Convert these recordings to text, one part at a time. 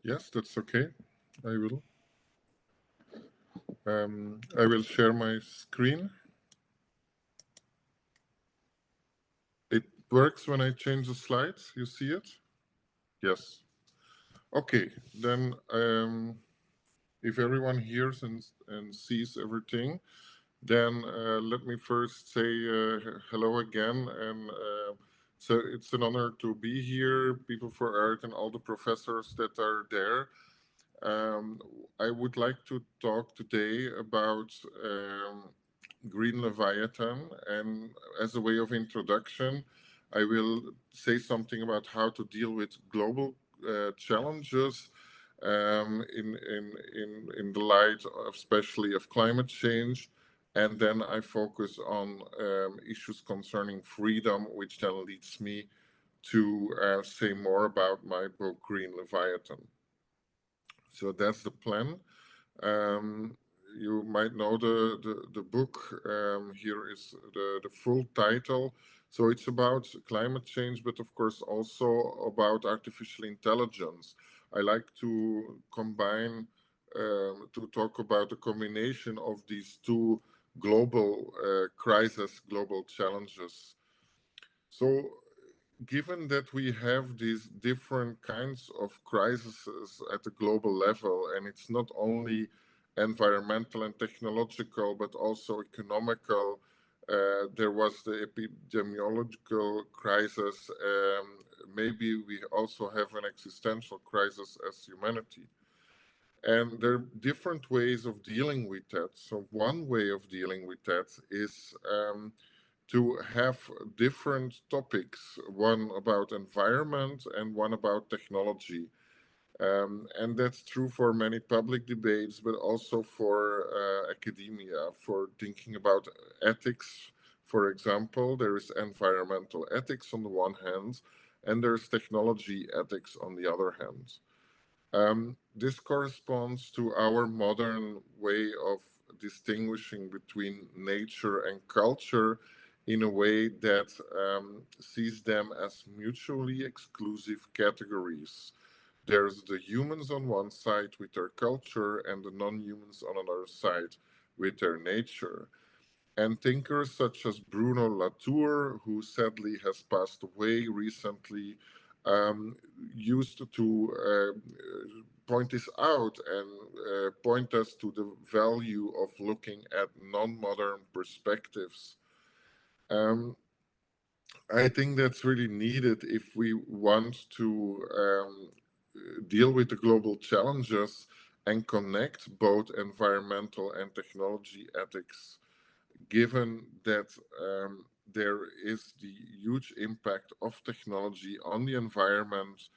Yes, that's okay. I will. I will share my screen. It works when I change the slides. You see it? Yes. Okay. Then, if everyone hears and sees everything, then let me first say hello again. And so it's an honor to be here, People for Art, and all the professors that are there. Um, I would like to talk today about Green Leviathan, and as a way of introduction, I will say something about how to deal with global challenges in the light, of, especially of climate change, and then I focus on issues concerning freedom, which then leads me to say more about my book Green Leviathan. So that's the plan. Um, you might know the book. Here is the full title. So it's about climate change, but of course also about artificial intelligence. I like to combine, to talk about the combination of these two global crises, global challenges. So given that we have these different kinds of crises at the global level, and it's not only environmental and technological, but also economical, there was the epidemiological crisis. Maybe we also have an existential crisis as humanity. And there are different ways of dealing with that. So, one way of dealing with that is to have different topics, one about environment and one about technology. And that's true for many public debates, but also for academia, for thinking about ethics. For example, there is environmental ethics on the one hand, and there's technology ethics on the other hand. This corresponds to our modern way of distinguishing between nature and culture in a way that sees them as mutually exclusive categories. There's the humans on one side with their culture and the non-humans on another side with their nature. And thinkers such as Bruno Latour, who sadly has passed away recently, um, used to point this out and point us to the value of looking at non-modern perspectives. Um, I think that's really needed if we want to deal with the global challenges and connect both environmental and technology ethics, given that there is the huge impact of technology on the environment,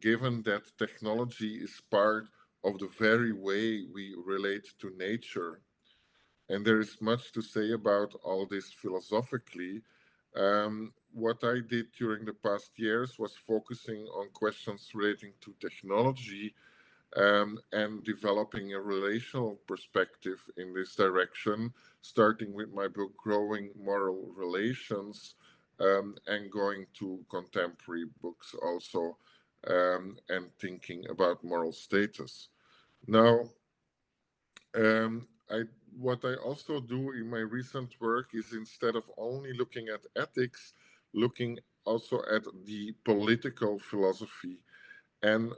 given that technology is part of the very way we relate to nature. And there is much to say about all this philosophically. What I did during the past years was focusing on questions relating to technology and developing a relational perspective in this direction, starting with my book, Growing Moral Relations, and going to contemporary books also, and thinking about moral status. Now, what I also do in my recent work is instead of only looking at ethics, looking also at the political philosophy. And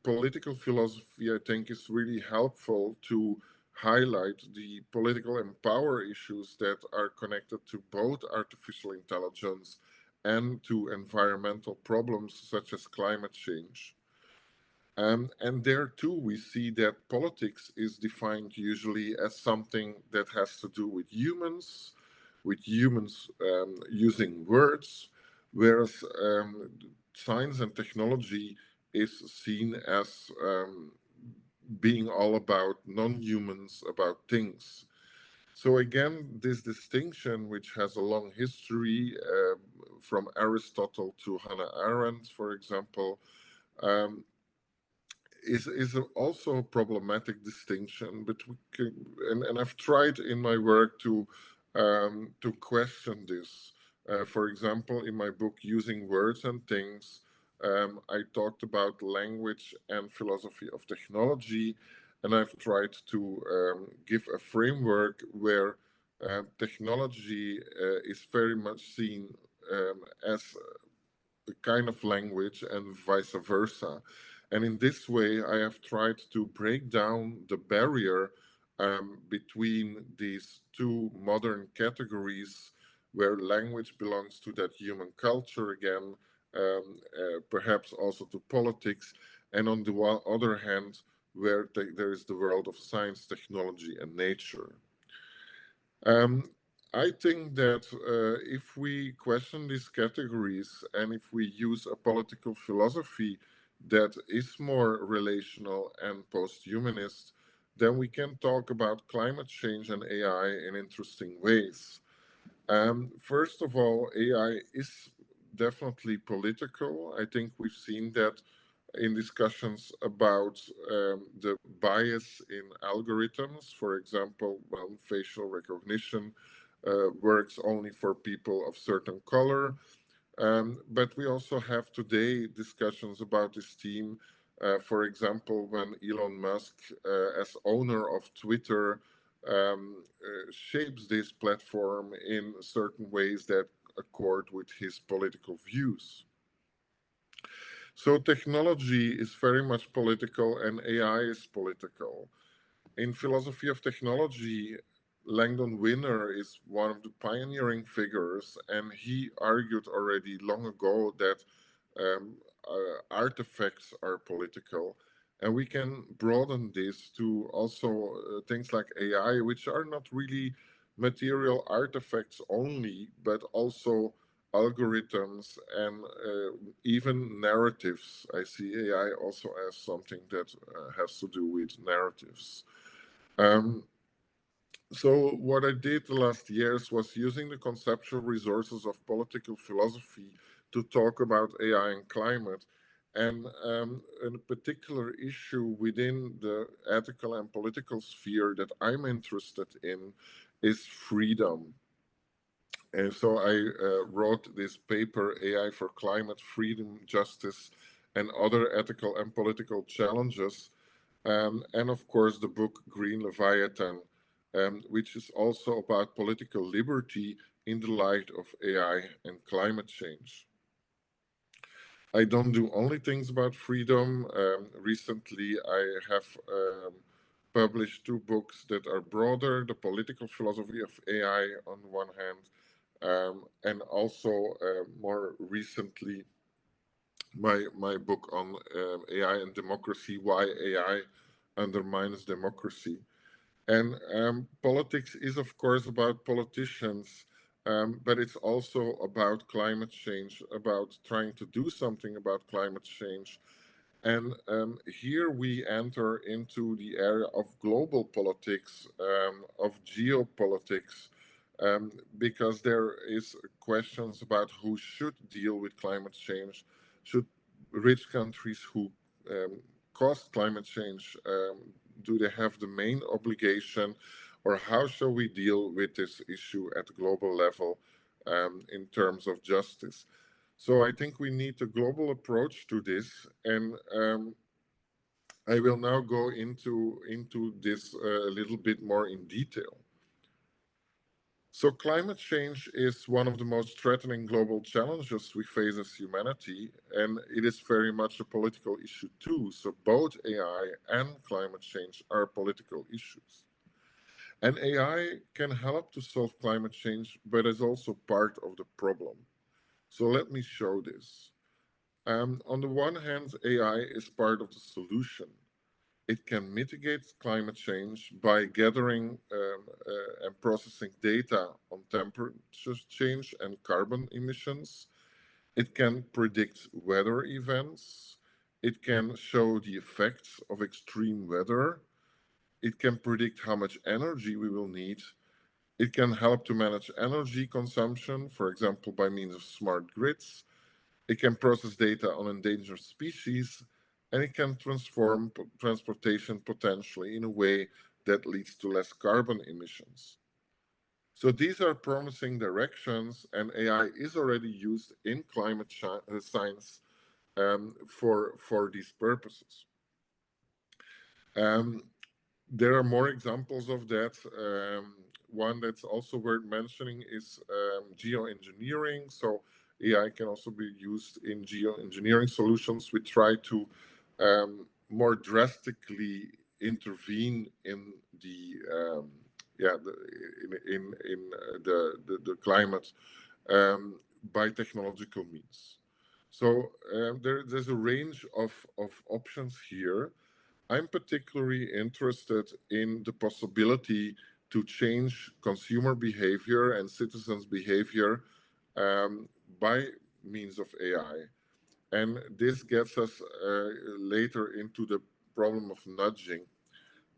political philosophy, I think, is really helpful to highlight the political and power issues that are connected to both artificial intelligence and to environmental problems such as climate change. And there too, we see that politics is defined usually as something that has to do with humans using words, whereas science and technology is seen as being all about non-humans, about things. So again, this distinction, which has a long history from Aristotle to Hannah Arendt, for example, um, is also a problematic distinction. But and I've tried in my work to question this. For example, in my book, Using Words and Things, I talked about language and philosophy of technology, and I've tried to give a framework where technology is very much seen as a kind of language and vice versa. And in this way, I have tried to break down the barrier between these two modern categories, where language belongs to that human culture again, perhaps also to politics, and on the other hand, where there is the world of science, technology, and nature. Um, I think that if we question these categories and if we use a political philosophy that is more relational and post-humanist, then we can talk about climate change and AI in interesting ways. First of all, AI is definitely political. I think we've seen that in discussions about the bias in algorithms. For example, well, facial recognition works only for people of certain color. But we also have today discussions about this theme. For example, when Elon Musk, as owner of Twitter, shapes this platform in certain ways that accord with his political views. So technology is very much political and AI is political. In philosophy of technology, Langdon Winner is one of the pioneering figures, and he argued already long ago that um, artifacts are political. And we can broaden this to also things like AI, which are not really material artifacts only, but also algorithms and even narratives. I see AI also as something that has to do with narratives. Um, so what I did the last years was using the conceptual resources of political philosophy to talk about AI and climate. And a particular issue within the ethical and political sphere that I'm interested in is freedom. And so I wrote this paper, AI for Climate, Freedom, Justice, and Other Ethical and Political Challenges. And of course, the book Green Leviathan, which is also about political liberty in the light of AI and climate change. I don't do only things about freedom. Recently, I have published two books that are broader: The Political Philosophy of AI on one hand, and also more recently, my book on AI and democracy, why AI undermines democracy. And politics is, of course, about politicians, but it's also about climate change, about trying to do something about climate change. And here we enter into the area of global politics, of geopolitics, because there is questions about who should deal with climate change. Should rich countries who cause climate change, do they have the main obligation, or how shall we deal with this issue at the global level in terms of justice? So I think we need a global approach to this, and I will now go into this a little bit more in detail. So climate change is one of the most threatening global challenges we face as humanity, and it is very much a political issue too. So both AI and climate change are political issues. And AI can help to solve climate change, but is also part of the problem. So let me show this. On the one hand, AI is part of the solution. It can mitigate climate change by gathering and processing data on temperature change and carbon emissions. It can predict weather events. It can show the effects of extreme weather. It can predict how much energy we will need. It can help to manage energy consumption, for example, by means of smart grids. It can process data on endangered species, and it can transform transportation potentially in a way that leads to less carbon emissions. So these are promising directions, and AI is already used in climate science for these purposes. There are more examples of that. One that's also worth mentioning is geoengineering. So AI can also be used in geoengineering solutions. We try to more drastically intervene in the the climate by technological means. So there's a range of options here. I'm particularly interested in the possibility to change consumer behavior and citizens' behavior by means of AI. And this gets us later into the problem of nudging.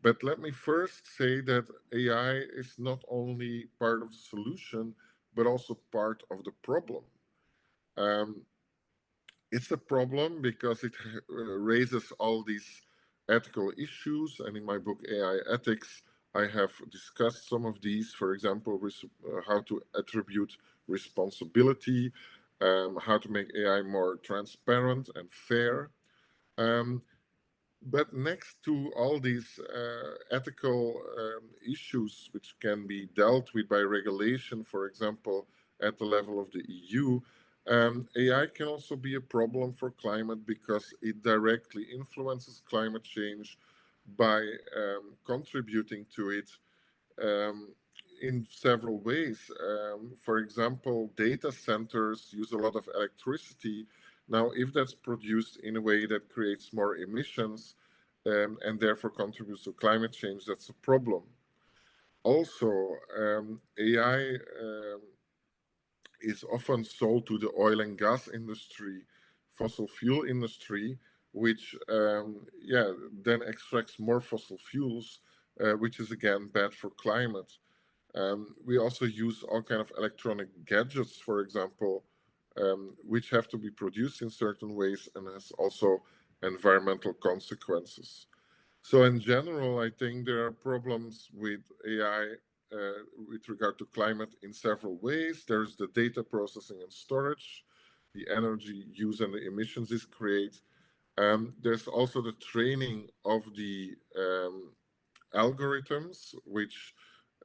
But let me first say that AI is not only part of the solution, but also part of the problem. Um, it's a problem because it raises all these ethical issues. And in my book, AI Ethics, I have discussed some of these, for example, how to attribute responsibility, how to make AI more transparent and fair. But next to all these ethical issues, which can be dealt with by regulation, for example, at the level of the EU, AI can also be a problem for climate because it directly influences climate change by contributing to it in several ways. For example, data centers use a lot of electricity. Now, if that's produced in a way that creates more emissions and therefore contributes to climate change, that's a problem. Also, AI is often sold to the oil and gas industry, fossil fuel industry, which then extracts more fossil fuels, which is again bad for climate. We also use all kind of electronic gadgets, for example, which have to be produced in certain ways and has also environmental consequences. So in general, I think there are problems with AI with regard to climate in several ways. There's the data processing and storage, the energy use and the emissions this creates. There's also the training of the algorithms, which,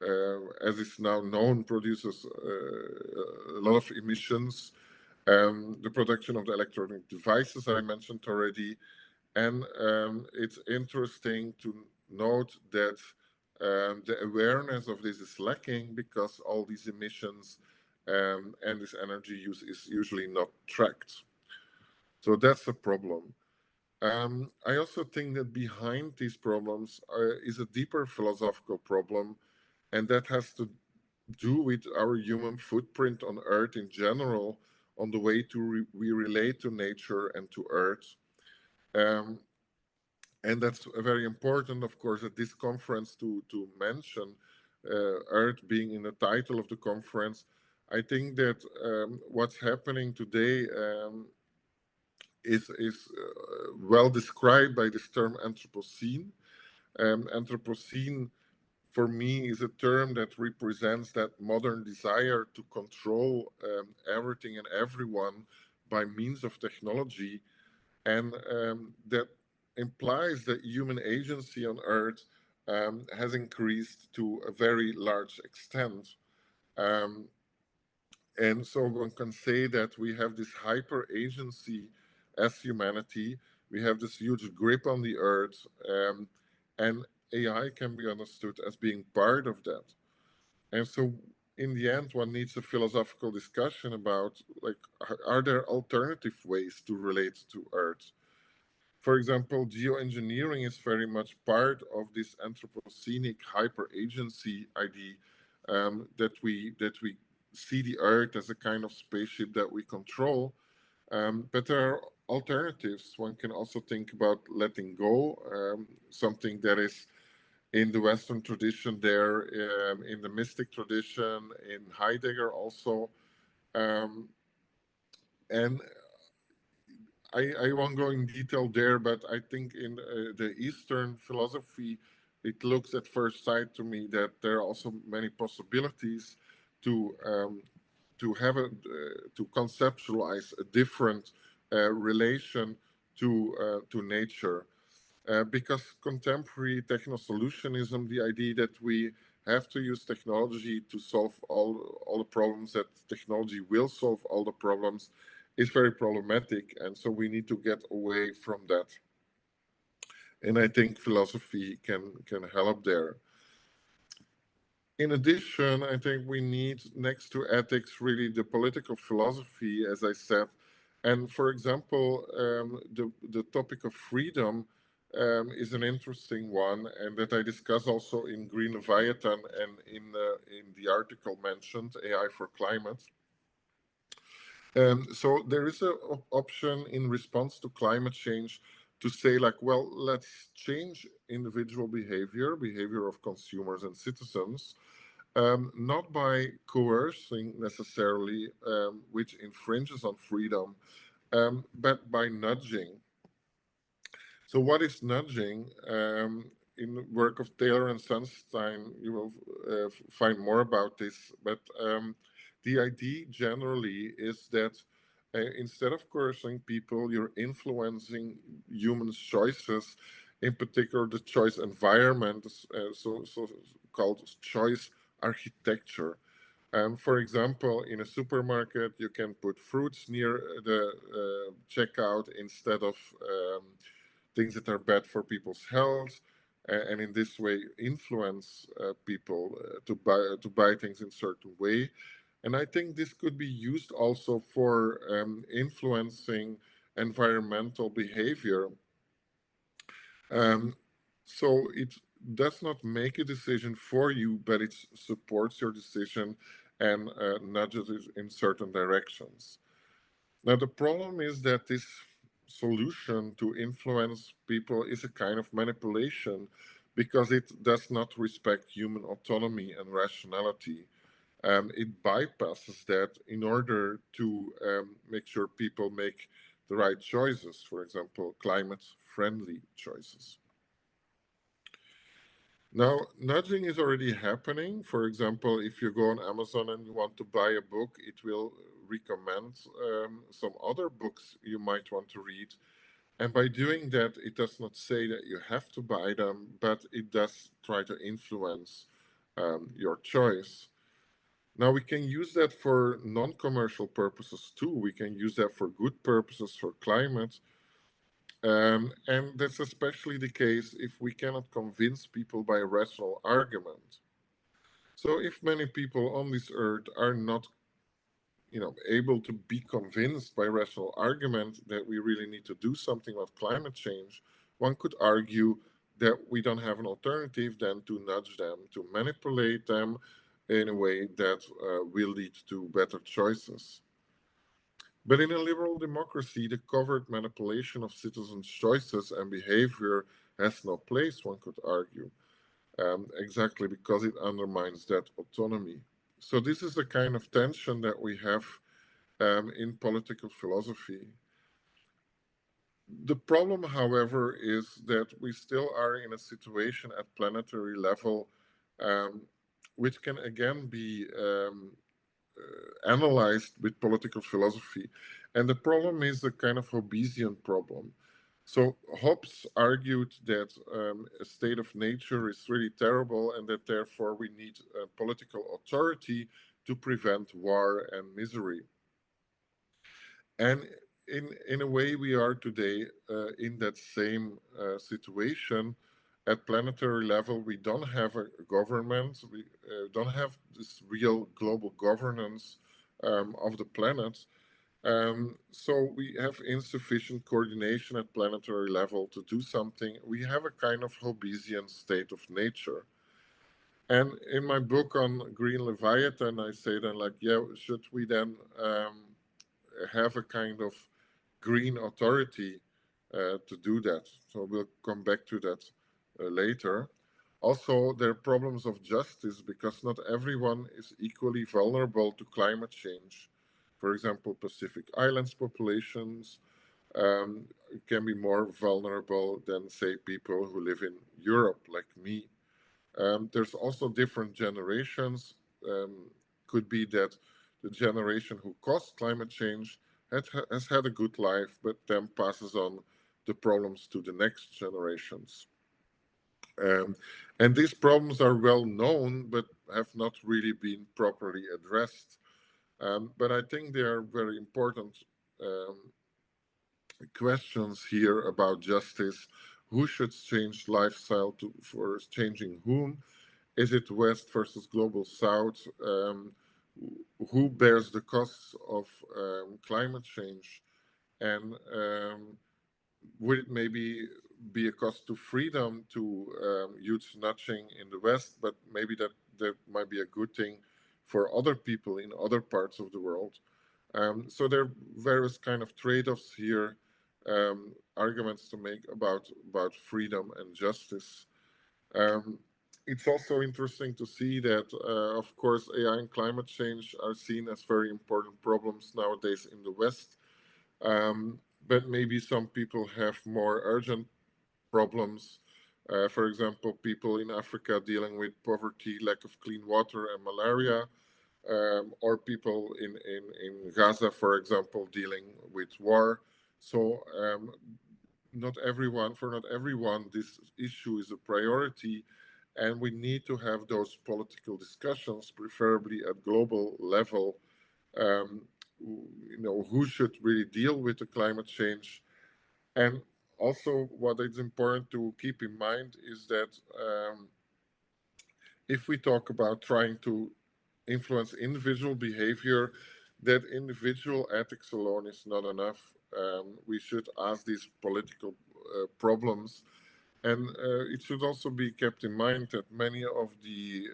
as is now known, produces a lot of emissions. The production of the electronic devices I mentioned already. And it's interesting to note that the awareness of this is lacking because all these emissions and this energy use is usually not tracked. So that's a problem. I also think that behind these problems is a deeper philosophical problem, and that has to do with our human footprint on Earth in general, on the way we relate to nature and to Earth. And that's very important, of course, at this conference to mention Earth being in the title of the conference. I think that what's happening today is well described by this term Anthropocene. Anthropocene, for me, is a term that represents that modern desire to control everything and everyone by means of technology, and that implies that human agency on Earth has increased to a very large extent. And so one can say that we have this hyper agency as humanity. We have this huge grip on the Earth, and AI can be understood as being part of that. And so in the end, one needs a philosophical discussion about, like, are there alternative ways to relate to Earth? For example, geoengineering is very much part of this anthropocenic hyper-agency idea, that we see the Earth as a kind of spaceship that we control. But there are alternatives. One can also think about letting go, something that is in the Western tradition there, in the mystic tradition, in Heidegger also. And I won't go in detail there, but I think in the Eastern philosophy, it looks at first sight to me that there are also many possibilities to have to conceptualize a different relation to nature. Because contemporary techno-solutionism, the idea that we have to use technology to solve all the problems, that technology will solve all the problems, is very problematic. And so we need to get away from that. And I think philosophy can help there. In addition, I think we need, next to ethics, really the political philosophy, as I said. And for example, the topic of freedom is an interesting one, and that I discuss also in Green Leviathan and in the article mentioned, AI for Climate. So there is an option in response to climate change to say, like, well, let's change individual behavior of consumers and citizens, not by coercing necessarily, which infringes on freedom, but by nudging. So what is nudging? In the work of Taylor and Sunstein, you will find more about this, but the idea generally is that instead of coercing people, you're influencing humans' choices, in particular the choice environment, so-called choice architecture. For example, in a supermarket, you can put fruits near the checkout instead of things that are bad for people's health, and in this way influence people to buy things in a certain way. And I think this could be used also for influencing environmental behavior. So it does not make a decision for you, but it supports your decision and nudges it in certain directions. Now, the problem is that this solution to influence people is a kind of manipulation because it does not respect human autonomy and rationality. It bypasses that in order to make sure people make the right choices, for example, climate-friendly choices. Now, nudging is already happening. For example, if you go on Amazon and you want to buy a book, it will recommend some other books you might want to read. And by doing that, it does not say that you have to buy them, but it does try to influence your choice. Now, we can use that for non-commercial purposes too. We can use that for good purposes, for climate. And that's especially the case if we cannot convince people by a rational argument. So if many people on this earth are not, able to be convinced by rational argument that we really need to do something about climate change, one could argue that we don't have an alternative than to nudge them, to manipulate them in a way that will lead to better choices. But in a liberal democracy, the covert manipulation of citizens' choices and behavior has no place, one could argue, exactly because it undermines that autonomy. So this is the kind of tension that we have in political philosophy. The problem, however, is that we still are in a situation at planetary level, which can again be analyzed with political philosophy. And the problem is a kind of Hobbesian problem. So Hobbes argued that a state of nature is really terrible and that therefore we need political authority to prevent war and misery. And in a way, we are today in that same situation. At planetary level, we don't have a government. We don't have this real global governance of the planet. So we have insufficient coordination at planetary level to do something. We have a kind of Hobbesian state of nature. And in my book on Green Leviathan, I say then, like, yeah, should we then have a kind of green authority to do that? So we'll come back to that later. Also, there are problems of justice because not everyone is equally vulnerable to climate change. For example, Pacific Islands populations can be more vulnerable than, say, people who live in Europe, like me. There's also different generations. Could be that the generation who caused climate change has had a good life, but then passes on the problems to the next generations. And these problems are well known, but have not really been properly addressed. But I think they are very important questions here about justice. Who should change lifestyle for changing whom? Is it West versus Global South? Who bears the costs of climate change? And would it maybe be a cost to freedom to youth nudging in the West, but maybe that might be a good thing for other people in other parts of the world. So there are various kind of trade-offs here, arguments to make about freedom and justice. Um, it's also interesting to see that, of course, AI and climate change are seen as very important problems nowadays in the West. But maybe some people have more urgent problems. For example, people in Africa dealing with poverty, lack of clean water, and malaria, or people in Gaza, for example, dealing with war. So not everyone, this issue is a priority, and we need to have those political discussions, preferably at global level. Um, who should really deal with the climate change, and also what is important to keep in mind is that if we talk about trying to influence individual behavior, that individual ethics alone is not enough. We should ask these political problems. And it should also be kept in mind that many of the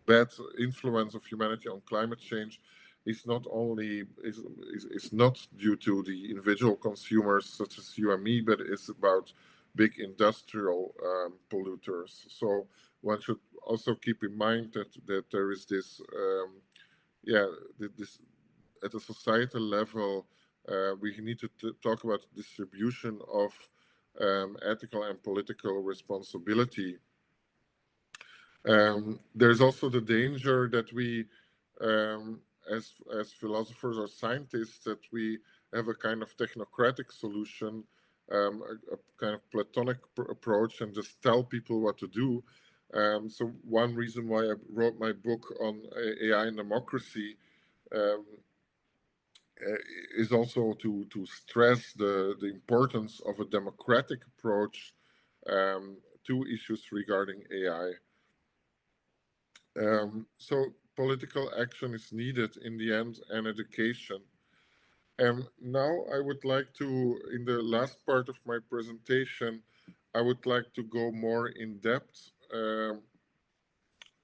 bad influence of humanity on climate change is not only is not due to the individual consumers such as you and me, but it's about big industrial polluters. So one should also keep in mind that there is this this at a societal level we need to talk about distribution of ethical and political responsibility. There's also the danger that we, as philosophers or scientists, that we have a kind of technocratic solution, a kind of Platonic approach, and just tell people what to do. So one reason why I wrote my book on AI and democracy um, is also to stress the importance of a democratic approach to issues regarding AI. So political action is needed in the end, and education. And now I would like to, in the last part of my presentation, I would like to go more in depth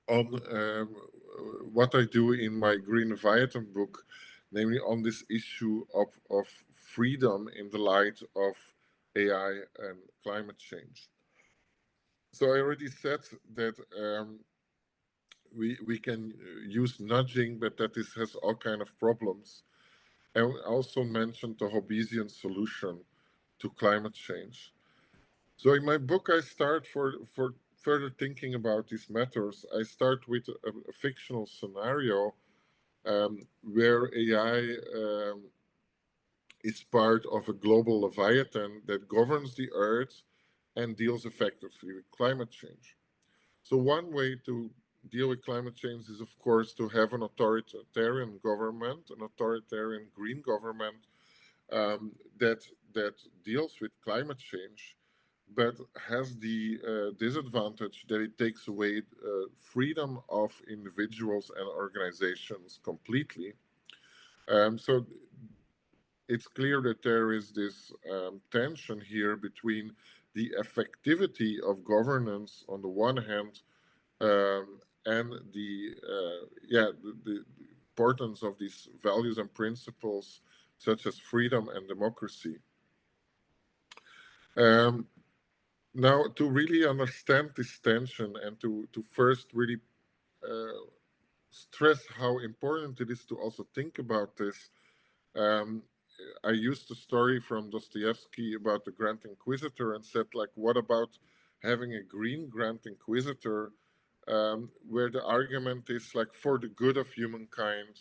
on what I do in my Green Leviathan book, namely on this issue of freedom in the light of AI and climate change. So I already said that we can use nudging, but that this has all kind of problems. And I also mentioned the Hobbesian solution to climate change. So in my book, I start for further thinking about these matters. I start with a fictional scenario where AI is part of a global Leviathan that governs the Earth and deals effectively with climate change. So one way to deal with climate change is, of course, to have an authoritarian government, an authoritarian green government that deals with climate change, but has the disadvantage that it takes away freedom of individuals and organizations completely. So it's clear that there is this tension here between the effectivity of governance on the one hand and the importance of these values and principles such as freedom and democracy. Now, to really understand this tension and to first really stress how important it is to also think about this, I used a story from Dostoevsky about the Grand Inquisitor and said, like, what about having a green Grand Inquisitor where the argument is like for the good of humankind,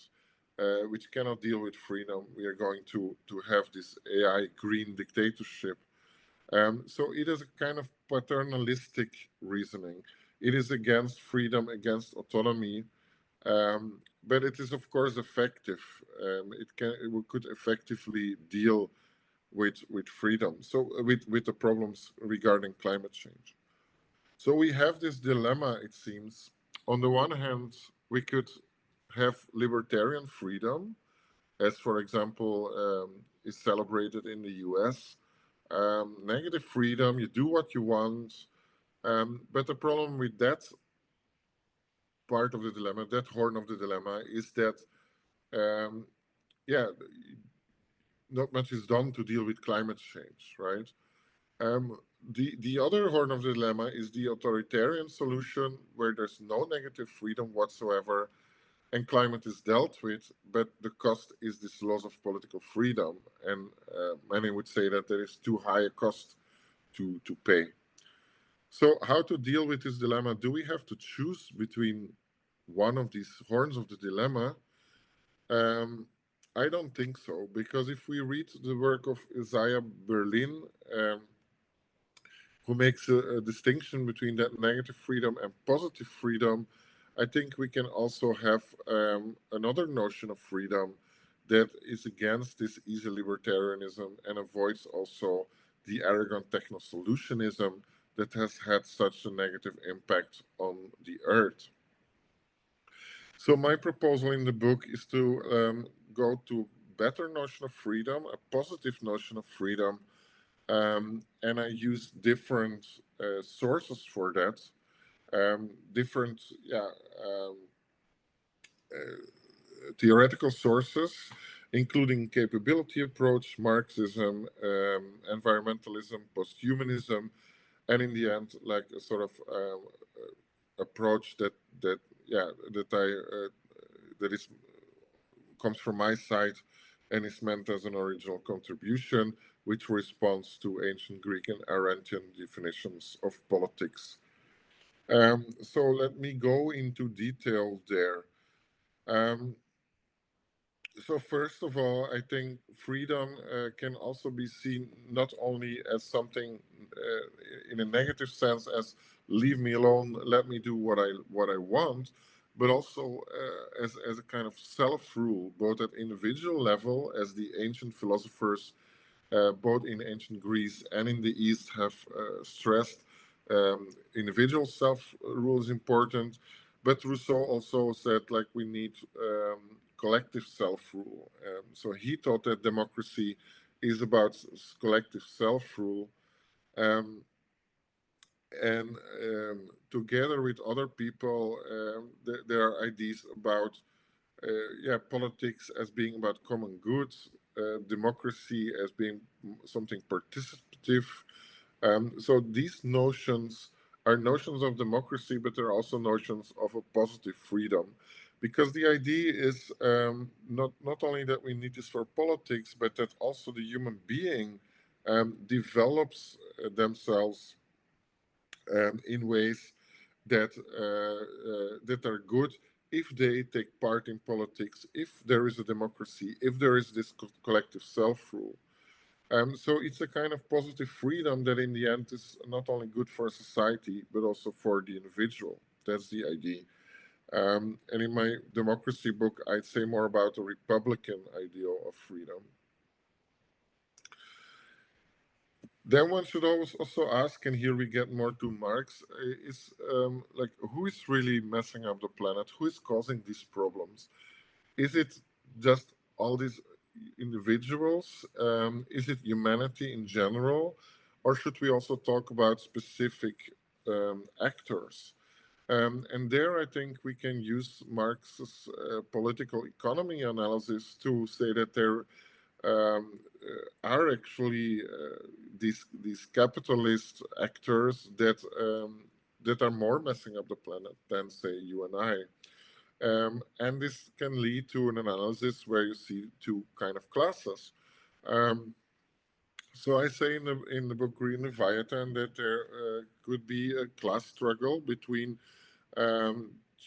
which cannot deal with freedom. We are going to have this AI green dictatorship. So it is a kind of paternalistic reasoning. It is against freedom, against autonomy, but it is of course effective. It could effectively deal with freedom. So with the problems regarding climate change. So we have this dilemma, it seems. On the one hand, we could have libertarian freedom, as for example is celebrated in the US. Negative freedom, you do what you want. But the problem with that part of the dilemma, that horn of the dilemma, is that, yeah, not much is done to deal with climate change, right? The other horn of the dilemma is the authoritarian solution, where there's no negative freedom whatsoever, and climate is dealt with, but the cost is this loss of political freedom. And many would say that there is too high a cost to pay. So how to deal with this dilemma? Do we have to choose between one of these horns of the dilemma? I don't think so, because if we read the work of Isaiah Berlin, who makes a distinction between that negative freedom and positive freedom, I think we can also have another notion of freedom that is against this easy libertarianism and avoids also the arrogant techno-solutionism that has had such a negative impact on the earth. So my proposal in the book is to go to better notion of freedom, a positive notion of freedom, and I use different sources for that, different theoretical sources, including capability approach, Marxism, environmentalism, posthumanism, and in the end, like a sort of approach that comes from my side and is meant as an original contribution, which responds to ancient Greek and Arendtian definitions of politics. So let me go into detail there. So first of all, I think freedom can also be seen not only as something in a negative sense, as leave me alone, let me do what I want, but also as a kind of self-rule, both at individual level, as the ancient philosophers, both in ancient Greece and in the East, have stressed. Individual self-rule is important, but Rousseau also said, like, we need collective self-rule. So he thought that democracy is about collective self-rule. And together with other people, there are ideas about politics as being about common goods, democracy as being something participative. So these notions are notions of democracy, but they're also notions of a positive freedom, because the idea is not only that we need this for politics, but that also the human being develops themselves in ways that that are good if they take part in politics, if there is a democracy, if there is this collective self-rule. So it's a kind of positive freedom that in the end is not only good for society, but also for the individual. That's the idea. And in my democracy book, I'd say more about a Republican ideal of freedom. Then one should always also ask, and here we get more to Marx, is like, who is really messing up the planet? Who is causing these problems? Is it just all these individuals? Is it humanity in general? Or should we also talk about specific actors? And there I think we can use Marx's political economy analysis to say that there are actually these capitalist actors that are more messing up the planet than, say, you and I. And this can lead to an analysis where you see two kind of classes. So I say in the book Green Leviathan that there could be a class struggle between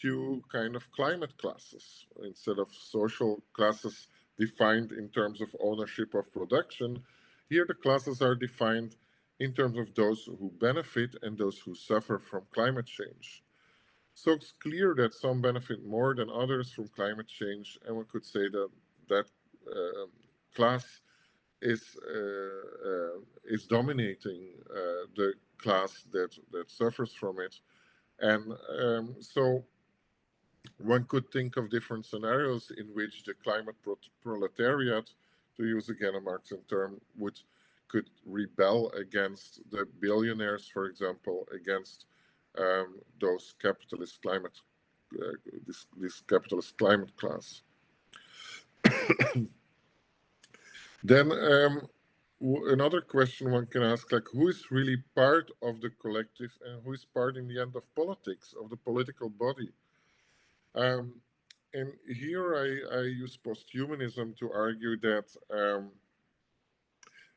to kind of climate classes. Instead of social classes defined in terms of ownership of production, here the classes are defined in terms of those who benefit and those who suffer from climate change. So it's clear that some benefit more than others from climate change, and one could say that that class is dominating the class that suffers from it. And so one could think of different scenarios in which the climate proletariat, to use again a Marxian term, could rebel against the billionaires, for example, against those capitalist climate, this capitalist climate class. Then another question one can ask, like, who is really part of the collective and who is part in the end of politics, of the political body? And here I use posthumanism to argue that,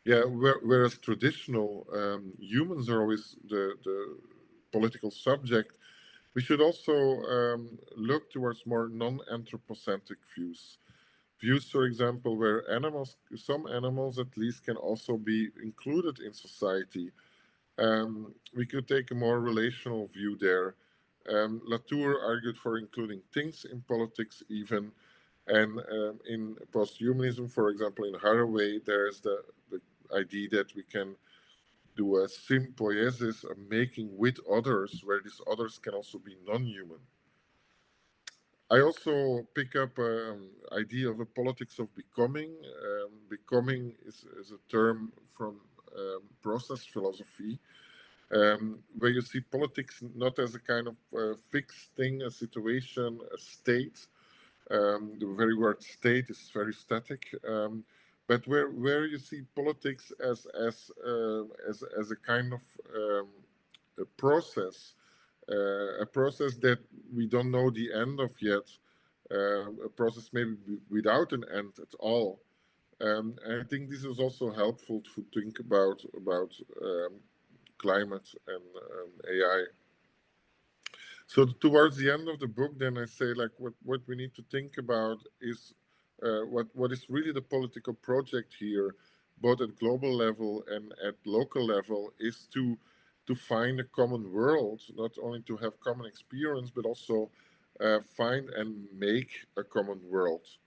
whereas traditional humans are always the political subject, we should also look towards more non-anthropocentric views. Views, for example, where some animals at least, can also be included in society. We could take a more relational view there. Latour argued for including things in politics even. And in posthumanism, for example, in Haraway, there is the idea that we can do a sympoiesis, a making with others, where these others can also be non-human. I also pick up an idea of a politics of becoming. Becoming is a term from process philosophy, where you see politics not as a kind of fixed thing, a situation, a state. The very word state is very static, but where you see politics as a kind of a process that we don't know the end of yet, a process maybe without an end at all. And I think this is also helpful to think about climate and AI. So towards the end of the book, then I say, like, what we need to think about is what is really the political project here, both at global level and at local level, is to find a common world, not only to have common experience, but also find and make a common world.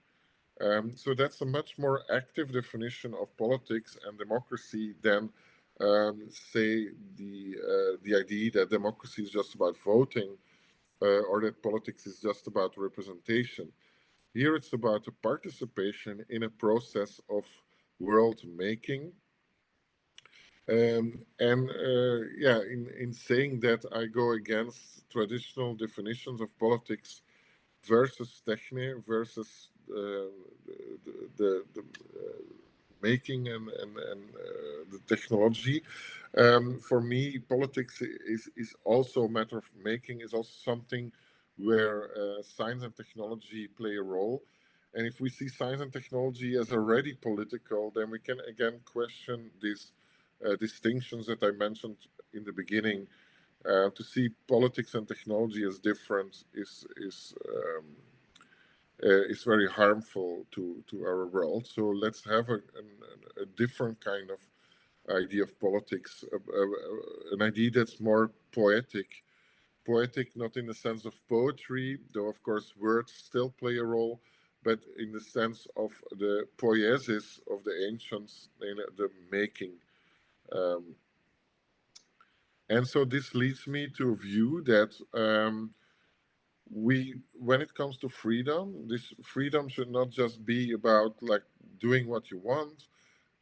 So that's a much more active definition of politics and democracy than, say, the idea that democracy is just about voting, or that politics is just about representation. Here it's about a participation in a process of world making. In saying that, I go against traditional definitions of politics versus techne, versus the making and the technology. For me, politics is also a matter of making, is also something where science and technology play a role. And if we see science and technology as already political, then we can again question these distinctions that I mentioned in the beginning. To see politics and technology as different is very harmful to our world. So let's have a different kind of idea of politics, an idea that's more poetic. Poetic not in the sense of poetry, though of course words still play a role, but in the sense of the poiesis of the ancients, the making. And so this leads me to a view that when it comes to freedom, this freedom should not just be about, like, doing what you want,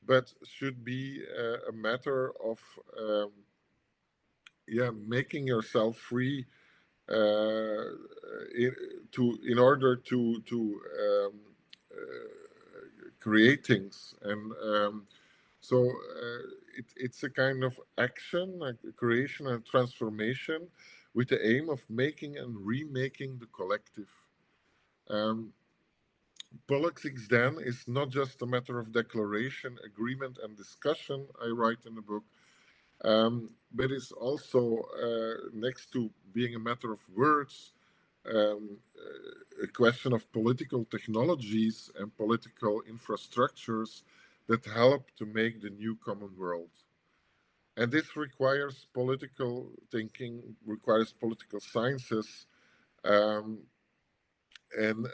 but should be a matter of making yourself free in order to create things. And it's a kind of action, like creation and transformation, with the aim of making and remaking the collective. Politics then is not just a matter of declaration, agreement, and discussion, I write in the book, but it's also, next to being a matter of words, a question of political technologies and political infrastructures that help to make the new common world. And this requires political thinking, requires political sciences, um, and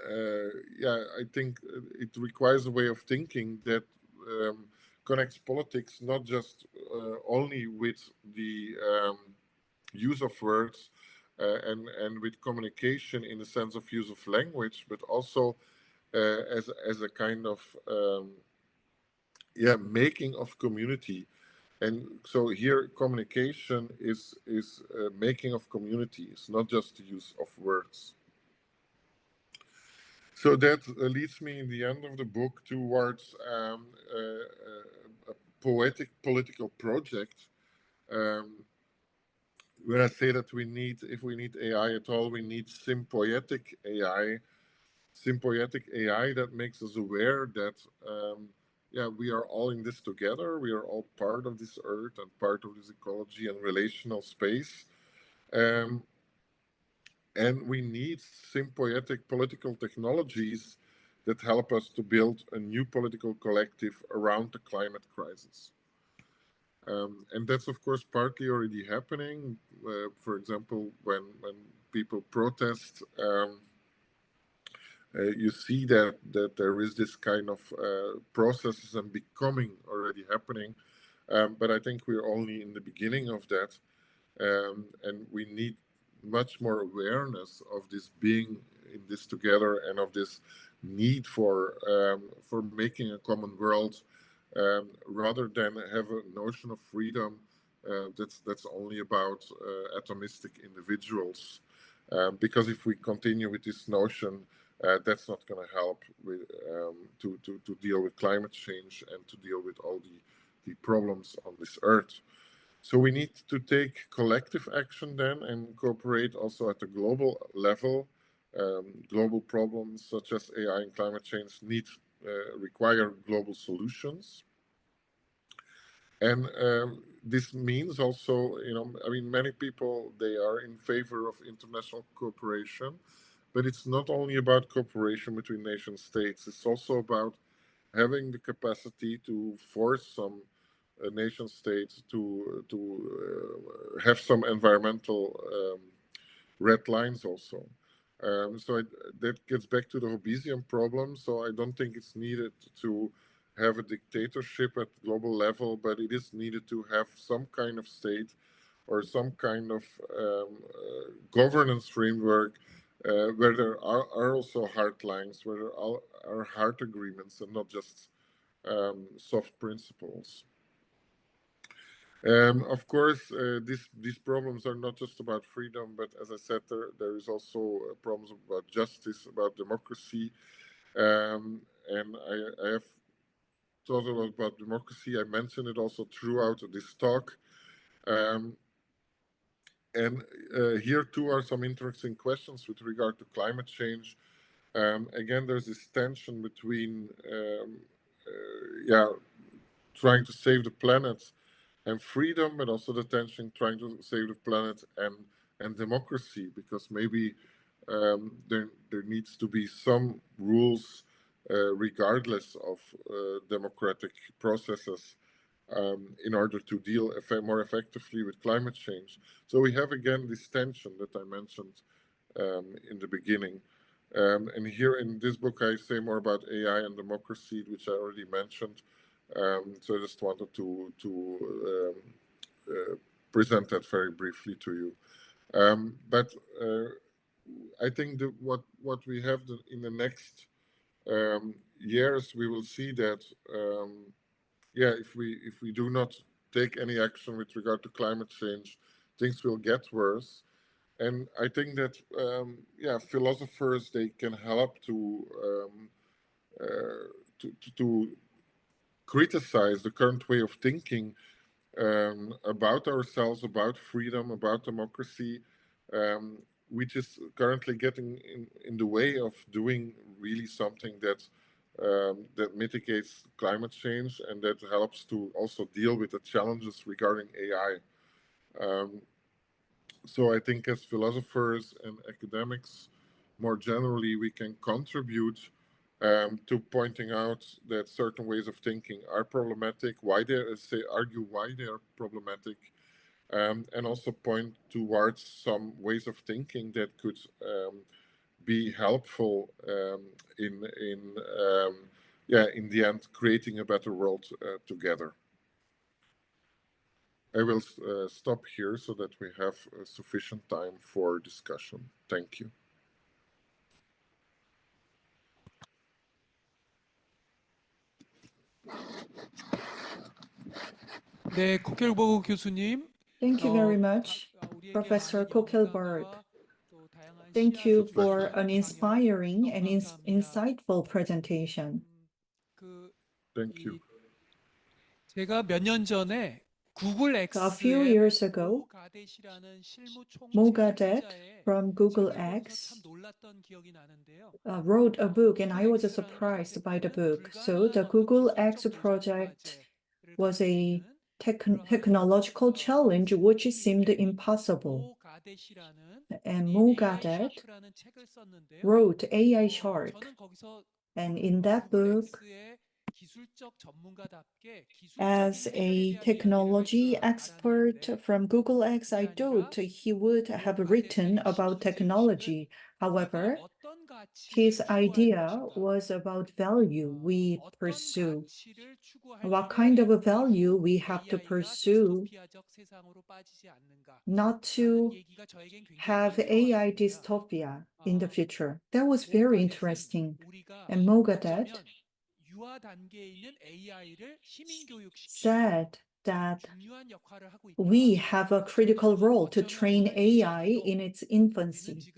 yeah, I think it requires a way of thinking that um, connects politics not just only with the use of words and with communication in the sense of use of language, but also as a kind of yeah, making of community. And so here, communication is making of communities, not just the use of words. So that leads me in the end of the book towards a poetic political project, um, where I say that we need, if we need AI at all, we need symbiotic AI, symbiotic AI that makes us aware that yeah, we are all in this together. We are all part of this earth and part of this ecology and relational space. Um, and we need symbiotic political technologies that help us to build a new political collective around the climate crisis. And that's, of course, partly already happening. For example, when people protest, you see that there is this kind of processes and becoming already happening. But I think we're only in the beginning of that. And we need much more awareness of this being in this together and of this need for making a common world, rather than have a notion of freedom that's only about atomistic individuals. Because if we continue with this notion, that's not going to help with, to deal with climate change and to deal with all the problems on this earth. So we need to take collective action then and cooperate also at the global level. Global problems such as AI and climate change require global solutions. And this means also, you know, I mean, many people, they are in favor of international cooperation, but it's not only about cooperation between nation states. It's also about having the capacity to force some nation states to have some environmental red lines also. That gets back to the Hobbesian problem. So I don't think it's needed to have a dictatorship at global level, but it is needed to have some kind of state or some kind of governance framework where there are also hard lines, where there are hard agreements and not just soft principles. Of course, these problems are not just about freedom, but as I said, there is also problems about justice, about democracy. And I have thought a lot about democracy. I mentioned it also throughout this talk. Um, and here too are some interesting questions with regard to climate change. Again, there's this tension between yeah, trying to save the planet and freedom, but also the tension trying to save the planet and democracy, because maybe there needs to be some rules regardless of democratic processes in order to deal more effectively with climate change. So we have again this tension that I mentioned in the beginning. And here in this book, I say more about AI and democracy, which I already mentioned. So I just wanted to present that very briefly to you. But I think that what we have in the next years, we will see that yeah, if we do not take any action with regard to climate change, things will get worse. And I think that yeah, philosophers, they can help to criticize the current way of thinking about ourselves, about freedom, about democracy, which is currently getting in the way of doing really something that mitigates climate change and that helps to also deal with the challenges regarding AI. So I think as philosophers and academics, more generally, we can contribute to pointing out that certain ways of thinking are problematic, why they argue why they are problematic, and also point towards some ways of thinking that could be helpful in the end, creating a better world together. I will stop here so that we have sufficient time for discussion. Thank you. 네, 코켈버그 교수님. Thank you very much, Professor Coeckelberg. Thank you for an inspiring and insightful presentation. Thank you. 제가 몇 년 전에 Google A few X에 years ago, Mo Gadet from Google X wrote a book, and I was surprised by the book. So the Google X project was a technological challenge which seemed impossible. And Mo Gadet wrote AI Shark. And in that book, as a technology expert from Google X, I thought he would have written about technology. However, his idea was about value we pursue. What kind of a value we have to pursue not to have AI dystopia in the future. That was very interesting. And Mo Gadet said that we have a critical role to train AI in its infancy.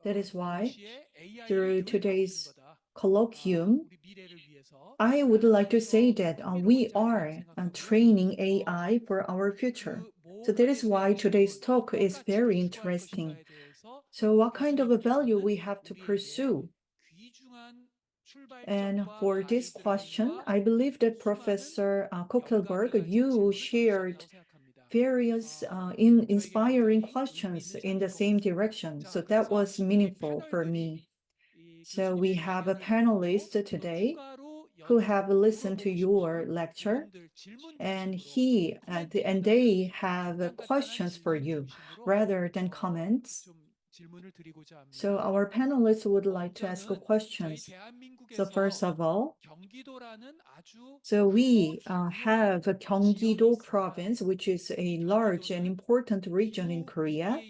That is why, through today's colloquium, I would like to say that we are training AI for our future. So that is why today's talk is very interesting. So what kind of a value we have to pursue? And for this question, I believe that Professor Coeckelberg, you shared various inspiring questions in the same direction. So that was meaningful for me. So we have a panelist today who have listened to your lecture, and they have questions for you rather than comments. So our panelists would like to ask questions. So first of all, so we have Gyeonggi-do province, which is a large and important region in Korea.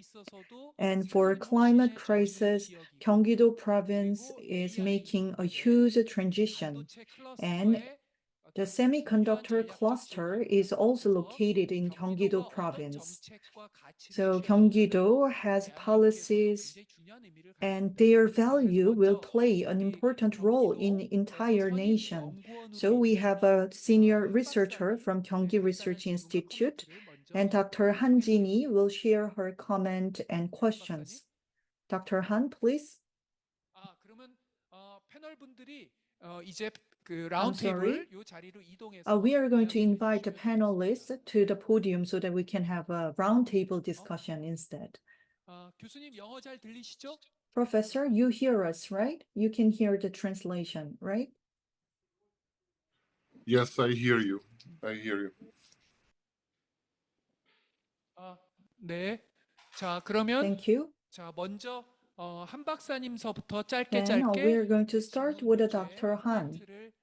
And for climate crisis, Gyeonggi-do province is making a huge transition. And the semiconductor cluster is also located in Gyeonggi-do province. So Gyeonggi-do has policies, and their value will play an important role in the entire nation. So we have a senior researcher from Gyeonggi Research Institute, and Dr. Han Jin-hee will share her comment and questions. Dr. Han, please. I'm sorry. We are going to invite the panelists to the podium so that we can have a roundtable discussion instead. Professor, you hear us, right? You can hear the translation, right? Yes, I hear you. I hear you. 네. 자, 그러면 Thank you. 자, 먼저 한 박사님서부터 Then we're going to start with Dr. Han.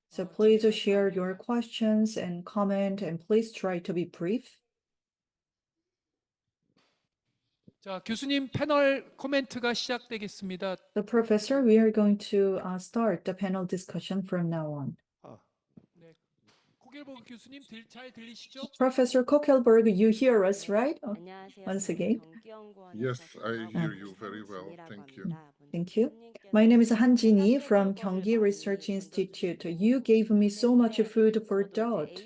So please share your questions and comment, and please try to be brief. 자, 교수님 패널 코멘트가 시작되겠습니다. So Professor, we are going to start the panel discussion from now on. 네. 코겔버그 교수님 잘 들리시죠? Professor Coeckelberg, you hear us, right? Once again. Yes, I hear you very well. Thank you. Thank you. My name is Han Jin-hee from Gyeonggi Research Institute. You gave me so much food for thought.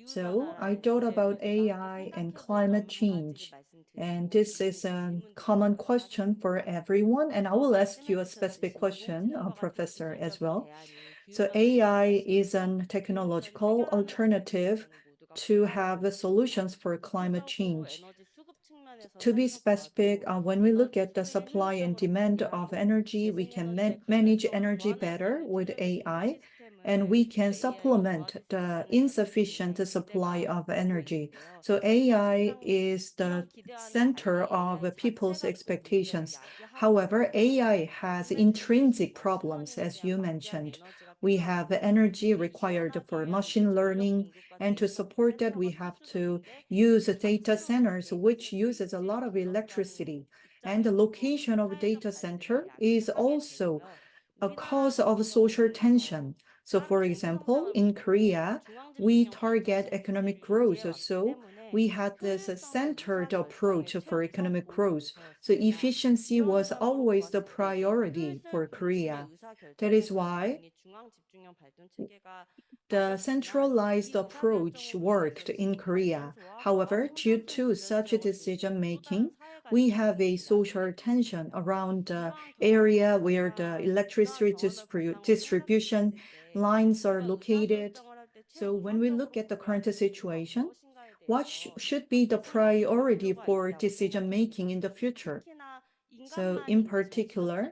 So I thought about AI and climate change. And this is a common question for everyone. And I will ask you a specific question, Professor, as well. So AI is a technological alternative to have solutions for climate change. to be specific, when we look at the supply and demand of energy, we can manage energy better with AI, and we can supplement the insufficient supply of energy. So AI is the center of people's expectations. However, AI has intrinsic problems, as you mentioned. We have energy required for machine learning, and to support that, we have to use data centers, which uses a lot of electricity. And the location of data center is also a cause of social tension. So for example, in Korea, we target economic growth. So we had this centered approach for economic growth. So efficiency was always the priority for Korea. That is why the centralized approach worked in Korea. However, due to such decision-making, we have a social tension around the area where the electricity distribution lines are located. So when we look at the current situation, what should be the priority for decision-making in the future? So in particular,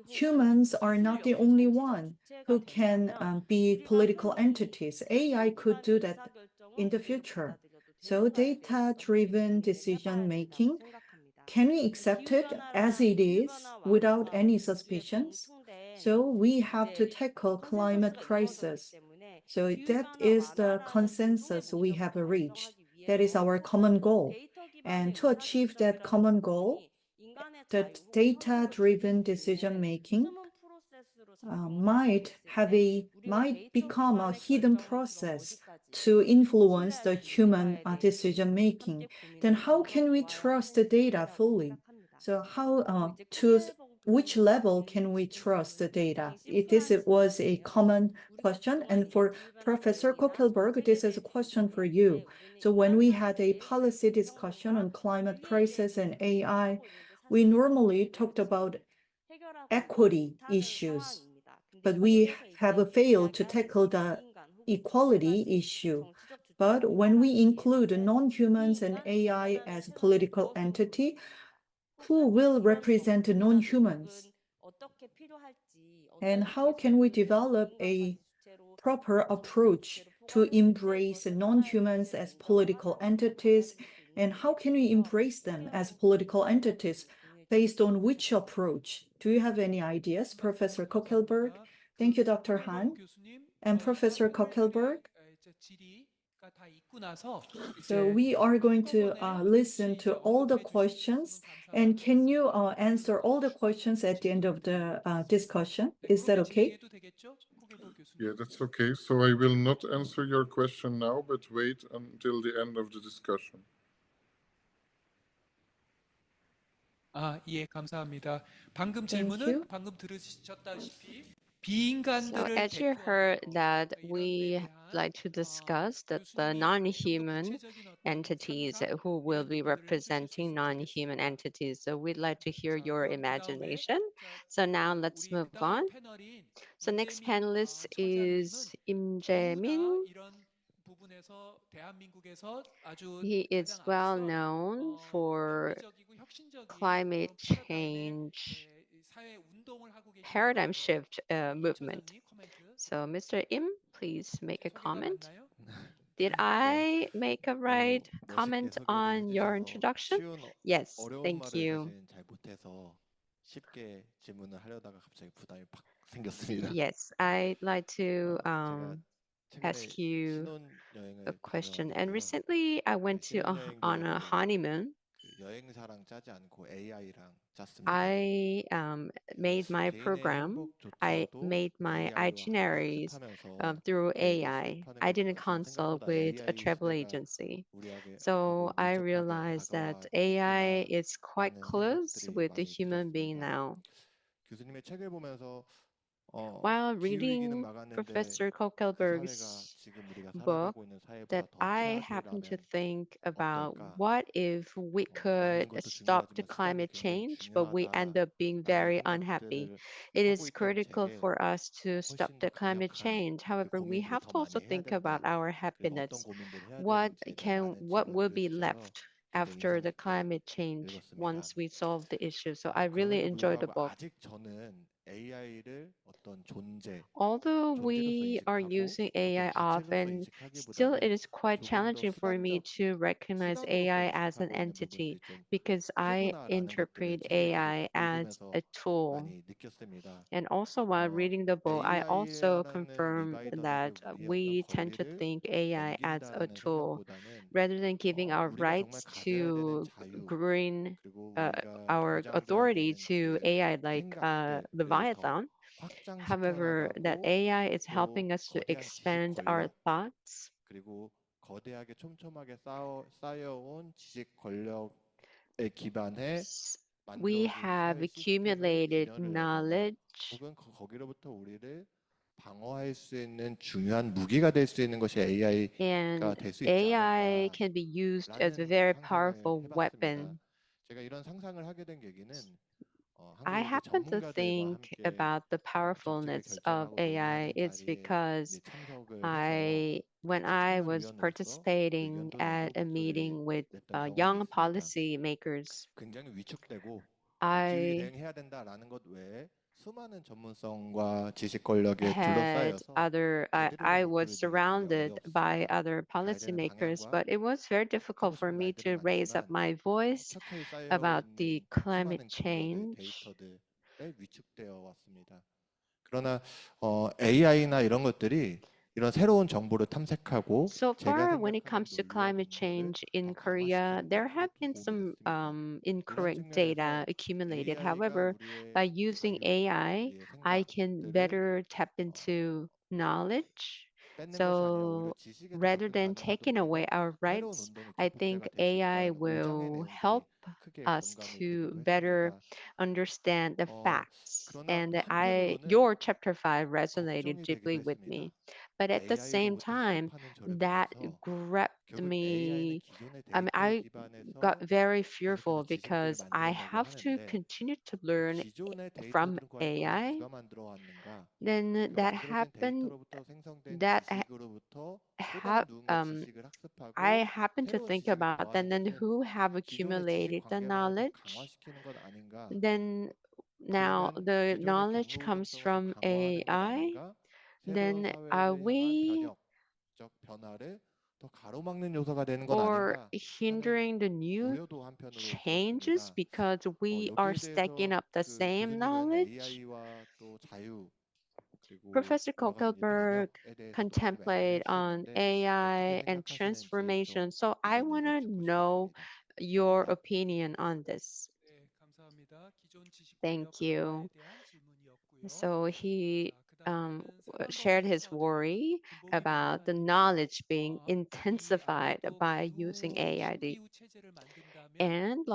humans are not the only one who can be political entities. AI could do that in the future. So data-driven decision-making, can we accept it as it is without any suspicions? So we have to tackle climate crisis. So that is the consensus we have reached. That is our common goal. And to achieve that common goal, the data-driven decision-making might become a hidden process to influence the human decision-making. Then how can we trust the data fully? So how to which level can we trust the data? This was a common question. And for Professor Coeckelberg, this is a question for you. So when we had a policy discussion on climate crisis and AI, we normally talked about equity issues, but we have failed to tackle the equality issue. But when we include non-humans and AI as political entity, who will represent non-humans? And how can we develop a proper approach to embrace non-humans as political entities? And how can we embrace them as political entities? Based on which approach? Do you have any ideas, Professor Coeckelberg? Thank you, Dr. Han. And Professor Coeckelberg. So we are going to listen to all the questions. And can you answer all the questions at the end of the discussion? Is that okay? Yeah, that's okay. So I will not answer your question now, but wait until the end of the discussion. 예, 감사합니다. 방금 질문은 방금 들으셨다시피 So as you heard that we like to discuss that the non-human entities who will be representing non-human entities. So we'd like to hear your imagination. So now let's move on. So next panelist is Im Jae-min. He is well known for climate change paradigm shift movement. So Mr. Im, please make a comment. Did I make a right comment on your introduction? Yes, thank you. Yes, I'd like to ask you a question. And recently I went on a honeymoon. I made my program. I made my itineraries through AI. I didn't consult with a travel agency. So I realized that AI is quite close with the human being now. While reading Professor Coeckelberg's book, that I happen to think about what if we could stop the climate change, but we end up being very unhappy. It is critical for us to stop the climate change. However, we have to also think about our happiness. What will be left after the climate change once we solve the issue. So I really enjoyed the book. 아직 저는 AI를 어떤 존재, Although 존재로서 we are 인식하고 using 어떤 AI 기체로서 often, still it 인식하기보다는 is quite 조금 더 challenging for me 수단적, to recognize 수단으로서 AI as an 인식하고 있는 entity 부분들이 좀 because I 크구나라는 것들을 interpret 책을 계속 AI as 읽으면서 a tool. 많이 느꼈습니다. And also while reading the book, I also AI라는 confirmed that 리바이던에게 우리의 어떤 we tend to 권리를 think AI as a 넘긴다라는 tool 생각보다는 rather than giving our 우리가 정말 rights 가져야 되는 to 자유, green, 그리고 uh, 우리가 our 보장돼야 authority 되는 to 그 AI like 생각들을 더 Leviathan. 확장시켜 However, that 나가고 AI is 또 helping us to 거대한 지식 expand our 권력 thoughts. 그리고 거대하게 촘촘하게 쌓여온 지식 권력에 기반해 We 만들어진 have 사회 시스템을 accumulated 균열을 내거나 knowledge, 혹은 거기로부터 우리를 방어할 수 있는 중요한 무기가 될 수 있는 것이 AI가 and 될 수 있지 AI can be used as a 않을까라는 very 상상을 powerful 해봤습니다. weapon. 제가 이런 상상을 하게 된 계기는 I 한국의 이제 happen to 전문가들과 think 함께 about the 정책을 powerfulness of 결정하고 AI. 논의하는 It's 자리에 because 이제 참석을 해서 when 같이 I was 참여위원으로서 participating 의견도 at 내고 a 목소리를 meeting with 냈던 경험이 young 있습니다. policy makers, 굉장히 위축되고 기후위기 I 대응해야 된다라는 것 외에 수많은 전문성과 지식 권력에 had 둘러싸여서 제대로 된 I was 목소리를 내기 되게 surrounded by 어려웠습니다. other 가야 policy 되는 makers, 방향과 but it was very 하고 difficult for 싶은 me 말들은 to raise up 많지만 my voice 축적해 쌓여 about the 있는 climate 수많은 근거들, change. 데이터들에 위축되어 왔습니다. 그러나 AI나 이런 것들이 이런 새로운 정보를 탐색하고 So 제가 far, when it 생각하는 comes to 논리와 climate 근거를 change in 더 Korea, 강화시키는 데 there 크게 have been 도움이 some 됐습니다. 이런 incorrect 측면에서 data accumulated. AI가 However, 우리의 by using 자유, AI, 우리의 I can 생각들을 better tap into knowledge. 뺏는 것이 아니라 오히려 So 지식에 더 rather 접근 than 가능하도록 taking away 하는 our 새로운 rights, 운동의 I think 기폭제가 될 수 AI 있다라는 우장의 will 내용들이 help 크게 us 공감이 to 되기도 better 했습니다. understand the facts. 그러나 And 한편으로는 your chapter 5 resonated 걱정이 되기도 deeply with 했습니다. me. But at the same AI로부터 time, 수집하는 저를 that 보면서 grabbed 결국 AI는 me. 기존의 I mean, 데이터에 I got 기반해서 very 계속해서 fearful 지식들을 because I 만들어내고 have to 하는데 continue to 그 learn 기존의 from 데이터들은 과연 그걸 AI. 누가 만들어 왔는가? Then 그 that 만들어진 happened. 데이터로부터 생성된 That 지식으로부터 또 have 다른 누군가 지식을 I 학습하고 happen to 새로운 think 지식을 about then 더하는 것은 who have 기존의 지식 accumulated the 관계망을 더 knowledge. 강화시키는 것 아닌가? Then now 그러면 the 기존의 knowledge 경로 comes 우등성을 더 from 강화하는 것 AI. 아닌가? 새로운 Then are 사회를 향한 we 변혁적 변화를 더 가로막는 요소가 되는 것 or 아닌가 하는 hindering the new 우려도 한편으로 changes 들었습니다. because we are 여기에 stacking 대해서 up the 그 same 교수님은 knowledge? AI와 또 자유 그리고 Professor 여러 가지 이제 Coeckelberg 변혁에 대해서도 많이 말씀을 contemplate on 해주셨는데 어떻게 AI and 생각하시는지 좀 transformation. So I want 의견을 to 듣고 know 싶었습니다. your opinion on this. 네, 감사합니다. 기존 지식 Thank 권력 강화에 you. 대한 질문이었고요. So he 그다음에는 shared his 사단법인선의 worry 김보미 about the 변호사님, knowledge being 이 intensified 아무래도 by using AI. 신기후 체제를 만든다면 And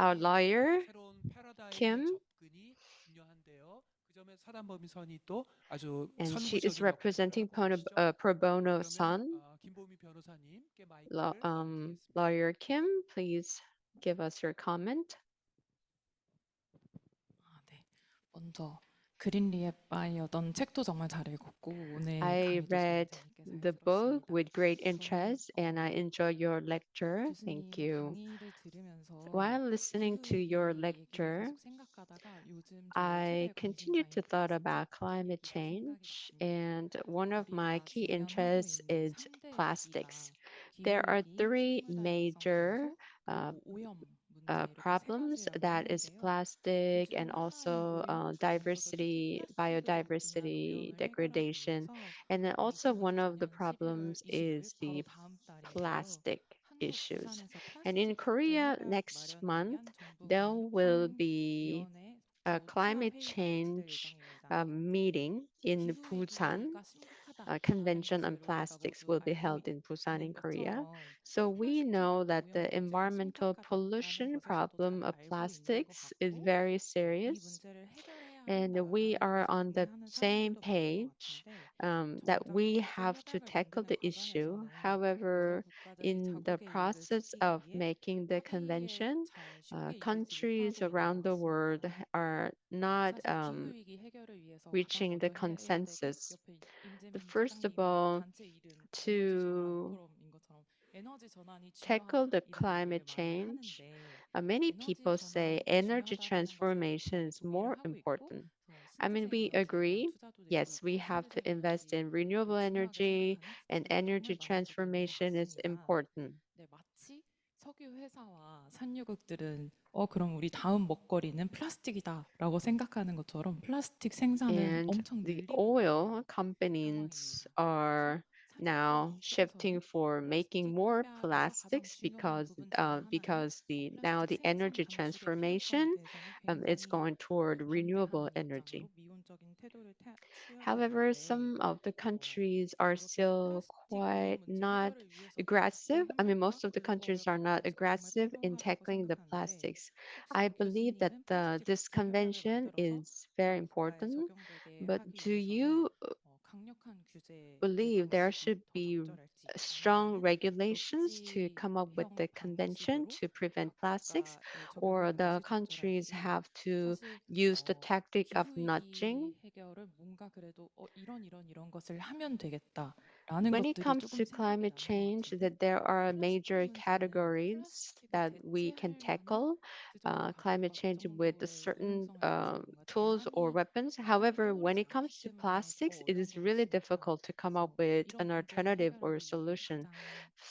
our 법률적인 lawyer, 새로운 패러다임의 Kim, 접근이 중요한데요. 그 점에 사단법인선이 또 아주 and she is 선구적인 역할을 representing 하고 계시죠. Pro Bono 그러면 son. 김보미 변호사님께 마이크를 넘기겠습니다. Lawyer Kim, please give us your comment. 네. 먼저 그린리에 빠이였던 책도 정말 잘 읽었고 오늘 I 강의도 정말 read 재밌게 잘 the book 들었습니다. with great 저는 interest and I enjoy your lecture. Thank 교수님 you. 강의를 들으면서 While listening to your 기후위기 얘기를 lecture, 계속 생각하다가 요즘 저의 I 최대 continued 관심사인 to thought 플라스틱 about climate 얘기가 생각이 change, 났습니다. and one of my 우리가 key 직면하고 interests 있는 is 3대 plastics. 위기가 There are 기후위기, three 생물 다양성 major 감소, uh, 그리고 오염 문제 이렇게 세 problems 가지라고 that is 하는데요. plastic and 그중 하나인 also 오염 중에서도 특히 diversity, 플라스틱으로 인한 biodiversity 오염을 해결하기 degradation. 위해서 And then 이 also one of the 기후기념일 11월 problems 25일 is 바로 the 다음 달인데요. plastic 한국 issues. 부산에서 And in 플라스틱 숙제 Korea 해결 next 마련을 month, 위한 정부 there 간 will be 협상위원회 a 저 climate 회의가 개최될 change 예정입니다. meeting in Busan. 기후위기가 심각하다라는 Convention 것을 on 우리가 plastics 모두 will be 알고 held in Busan 있는 in Korea. 것처럼 So we 플라스틱 know that 오염 the 문제가 environmental 심각하다라는 pollution 것을 저도 잘 problem of 알고 있는 것 plastics is 같고 very 이 serious. 문제를 해결해야 And we 한다라는 are 것을 on the 동의하는 same 사람들도 많은 것 page 같은데 that 정작 we 국제 have to 협약을 tackle 만드는 the issue. 과정에서는 여러 However, 국가들이 in the 자국의 이익을 process 지키기 of 위해 making the 합의에 convention, 잘 쉽게 이르지 countries 못하고 있는 것 around the world 같습니다. are not 사실 기후위기 해결을 위해서 가장 reaching the 먼저 해야 될 게 consensus. 옆에 The 임재민 first of 차장님 all, 단체 이름 올려주신 거랑 to 포럼인 것처럼 tackle the climate change, many people say energy transformation is more important. I mean, we agree. Yes, we have to invest in renewable energy and energy transformation is important. 네, 마치 석유 회사와 산유국들은 그럼 우리 다음 먹거리는 플라스틱이다라고 생각하는 것처럼 플라스틱 생산을 And 엄청 the 늘리고 oil companies are now shifting for making more plastics because now the energy transformation is going toward renewable energy. However, some of the countries are still quite not aggressive. I mean, most of the countries are not aggressive in tackling the plastics. I believe that this convention is very important, but do you believe there should be strong regulations to come up with the convention to prevent plastics, or the countries have to use the tactic of nudging? When it comes to climate change, that there are major categories that we can tackle climate change with certain tools or weapons. However, when it comes to plastics, it is really difficult to come up with an alternative or solution.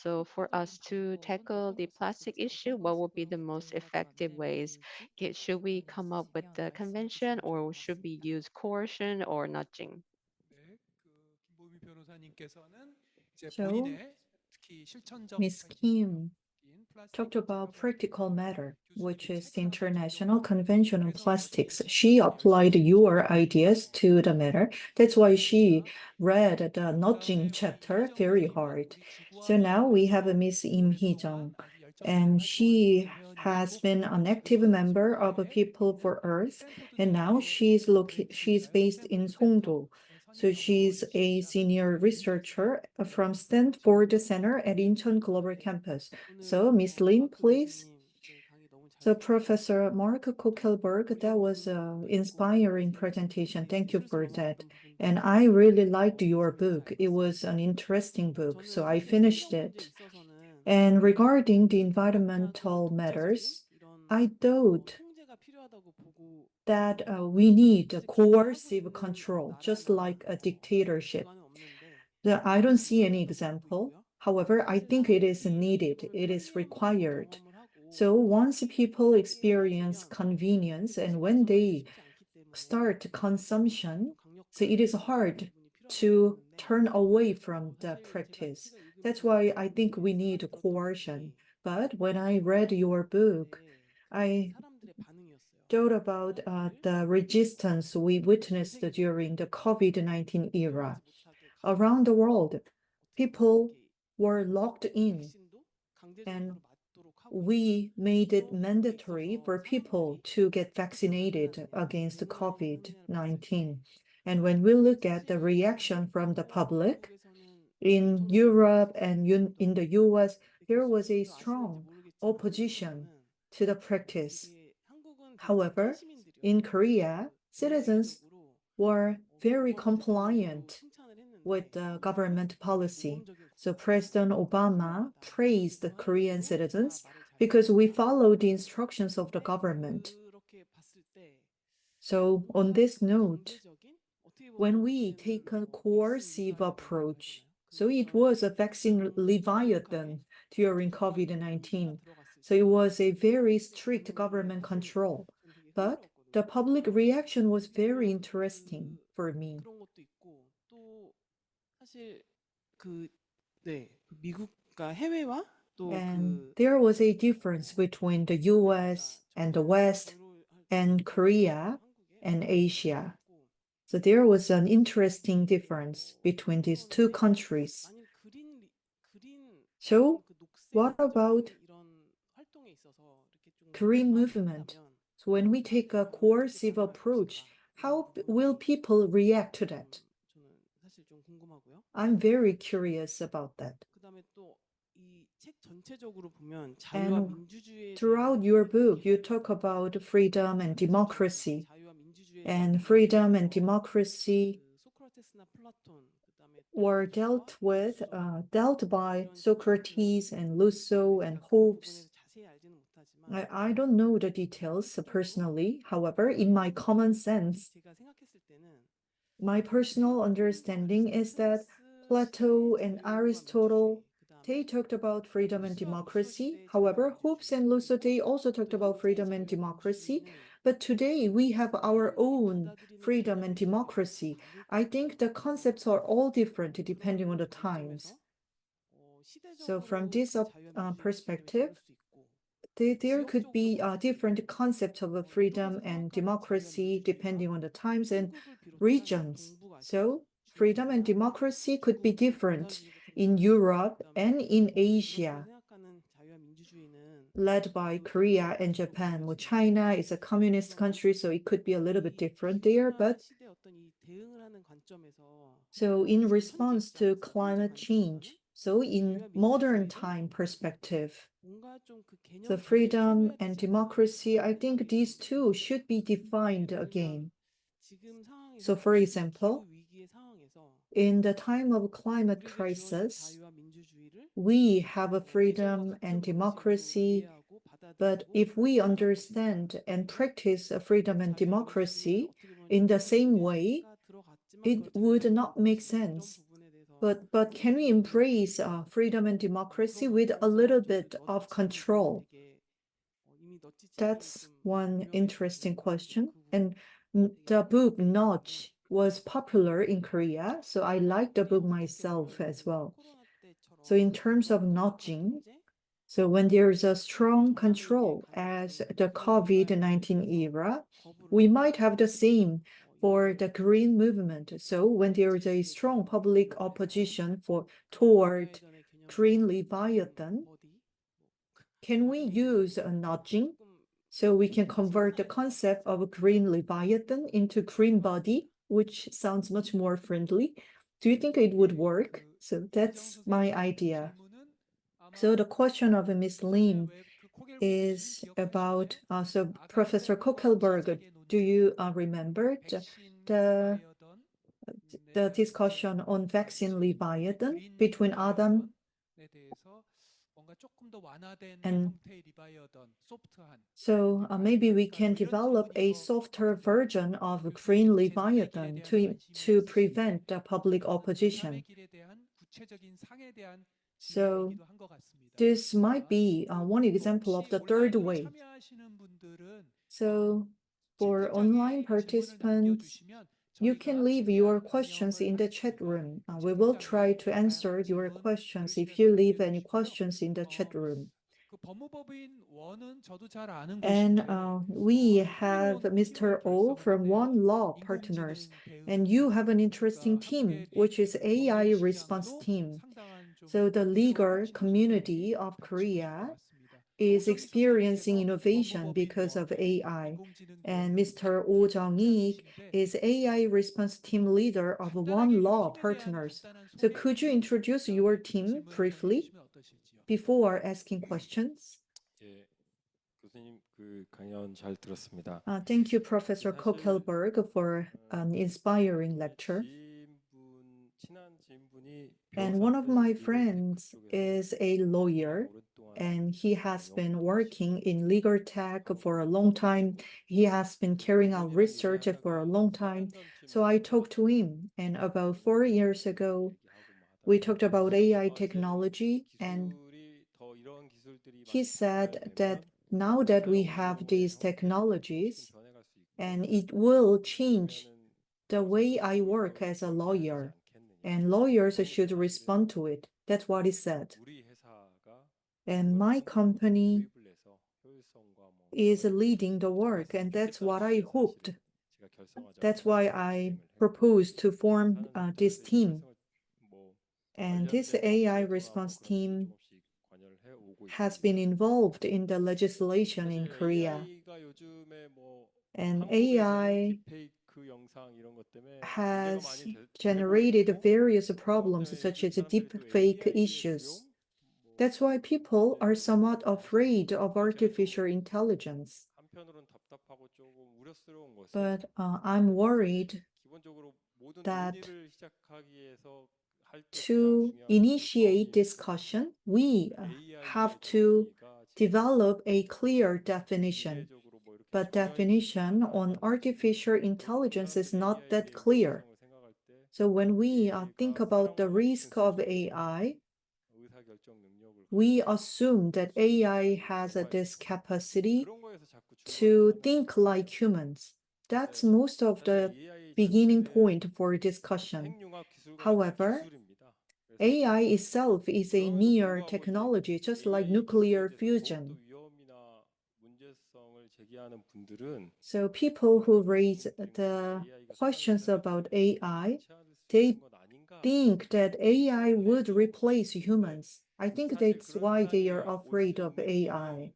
So for us to tackle the plastic issue, what would be the most effective ways? Should we come up with the convention, or should we use coercion or nudging? 네, 김보미 변호사님께서는 이제 So, 본인의 특히 실천적 Ms. Kim 플라스틱 talked about practical matter, which 교수님이 is the 책을 하나 International 가지고 Convention on 그래서 Plastics. She applied your ideas to the matter. That's why she read the nudging chapter very hard. So now we have Ms. Im Hee-jung, and she has been an active member of People for Earth, and now she's based in Songdo. So she's a senior researcher from Stanford Center at Incheon Global Campus. So, Ms. Lim, please. So, Professor Mark Coeckelberg, that was an inspiring presentation. Thank you for that. And I really liked your book. It was an interesting book, so I finished it. And regarding the environmental matters, I thought that we need a coercive control, just like a dictatorship. I don't see any example. However, I think it is needed, it is required. So once people experience convenience and when they start consumption, so it is hard to turn away from the practice. That's why I think we need coercion. But when I read your book, I thought about the resistance we witnessed during the COVID-19 era. Around the world, people were locked in, and we made it mandatory for people to get vaccinated against COVID-19. And when we look at the reaction from the public in Europe and in the US, there was a strong opposition to the practice. However, in Korea, citizens were very compliant with the government policy. So President Obama praised the Korean citizens because we followed the instructions of the government. So on this note, when we take a coercive approach, so it was a vaccine Leviathan during COVID-19. So it was a very strict government control. But the public reaction was very interesting for me. And there was a difference between the US and the West and Korea and Asia. So there was an interesting difference between these two countries. So what about Korean movement? So when we take a coercive approach, how will people react to that? I'm very curious about that. And throughout your book, you talk about freedom and democracy. And freedom and democracy were dealt by Socrates and Rousseau and Hobbes. I don't know the details personally. However, in my common sense, my personal understanding is that Plato and Aristotle, they talked about freedom and democracy. However, Hobbes and Rousseau, they also talked about freedom and democracy. But today we have our own freedom and democracy. I think the concepts are all different depending on the times. So from this perspective, there could be different concepts of freedom and democracy depending on the times and regions. So freedom and democracy could be different in Europe and in Asia, led by Korea and Japan. Well, China is a communist country, so it could be a little bit different there. But so in response to climate change, so in modern time perspective, the freedom and democracy, I think these two should be defined again. So for example, in the time of climate crisis, we have a freedom and democracy, but if we understand and practice a freedom and democracy in the same way, it would not make sense. But can we embrace freedom and democracy with a little bit of control? That's one interesting question. And the book Notch was popular in Korea, so I like the book myself as well. So in terms of notching, so when there is a strong control as the COVID-19 era, we might have the same for the green movement. So when there is a strong public opposition toward green Leviathan, can we use a nudging so we can convert the concept of a green Leviathan into green body, which sounds much more friendly? Do you think it would work? So that's my idea. So the question of Ms. Lim is about, so Professor Coeckelberg, do you remember the discussion on vaccine Leviathan between Adam and so maybe we can develop a softer version of green Leviathan to prevent the public opposition. So this might be one example of the third way. So for online participants, you can leave your questions in the chat room. We will try to answer your questions if you leave any questions in the chat room. And we have Mr. O from One Law Partners, and you have an interesting team, which is AI response team. So the legal community of Korea is experiencing innovation because of AI. And Mr. Oh Jung-ik is AI response team leader of One Law Partners. So could you introduce your team briefly before asking questions? 예, 교수님 그 강연 잘 들었습니다. Thank you, Professor Coeckelberg, for an inspiring lecture. 친한 지인분이 And one of my friends is a lawyer, and he has been working in legal tech for a long time. He has been carrying out research for a long time. So I talked to him, and about 4 years ago, we talked about AI technology, and he said that now that we have these technologies, and it will change the way I work as a lawyer, and lawyers should respond to it. That's what he said. And my company is leading the work, and that's what I hoped. That's why I proposed to form this team. And this AI response team has been involved in the legislation in Korea. And AI has generated various problems such as deep fake issues. That's why people are somewhat afraid of artificial intelligence. But I'm worried that to initiate discussion, we have to develop a clear definition. But definition on artificial intelligence is not that clear. So when we think about the risk of AI, we assume that AI has this capacity to think like humans. That's most of the beginning point for discussion. However, AI itself is a mere technology, just like nuclear fusion. So people who raise the questions about AI, they think that AI would replace humans. I think that's why they are afraid of AI.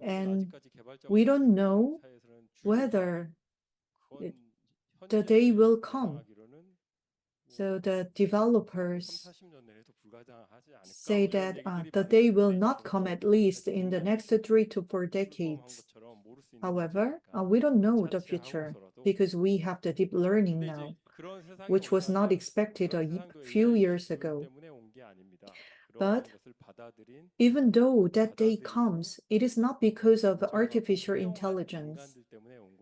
And we don't know whether the day will come. So the developers say that the day will not come, at least in the next 3 to 4 decades. However, we don't know the future because we have the deep learning now, which was not expected a few years ago. But even though that day comes, it is not because of artificial intelligence.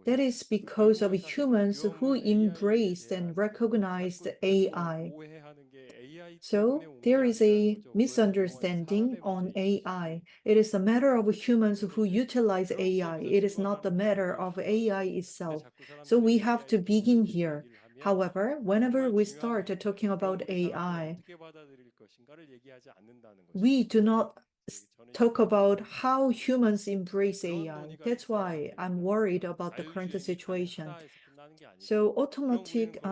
That is because of humans who embraced and recognized AI. So there is a misunderstanding on AI. It is a matter of humans who utilize AI. It is not the matter of AI itself. So we have to begin here. However, whenever we start talking about AI, we do not talk about how humans embrace AI. That's why I'm worried about the current situation. So autonomous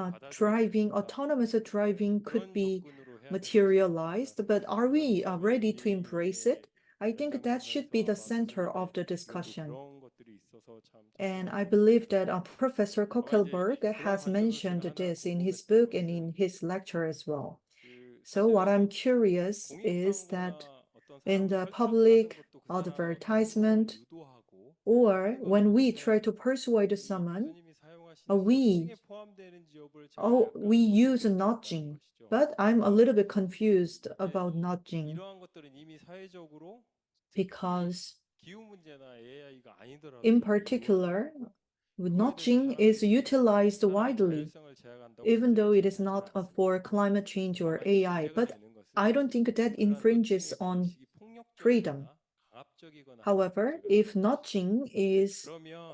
driving could be materialized, but are we ready to embrace it? I think that should be the center of the discussion. And I believe that Professor Coeckelberg has mentioned this in his book and in his lecture as well. So what I'm curious is that in the public advertisement or when we try to persuade someone, we use nudging, but I'm a little bit confused about nudging because in particular, nudging is utilized widely, even though it is not for climate change or AI, but I don't think that infringes on freedom. However, if nudging is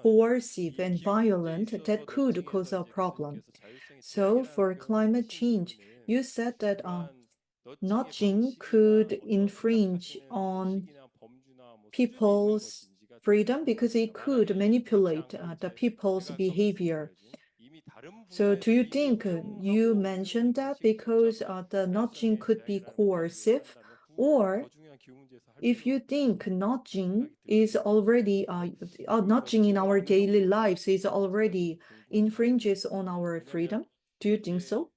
coercive and violent, that could cause a problem. So for climate change, you said that nudging could infringe on people's freedom because it could manipulate the people's behavior. So do you think you mentioned that because the nudging could be coercive, or if you think nudging is already nudging in our daily lives is already infringes on our freedom? Do you think so?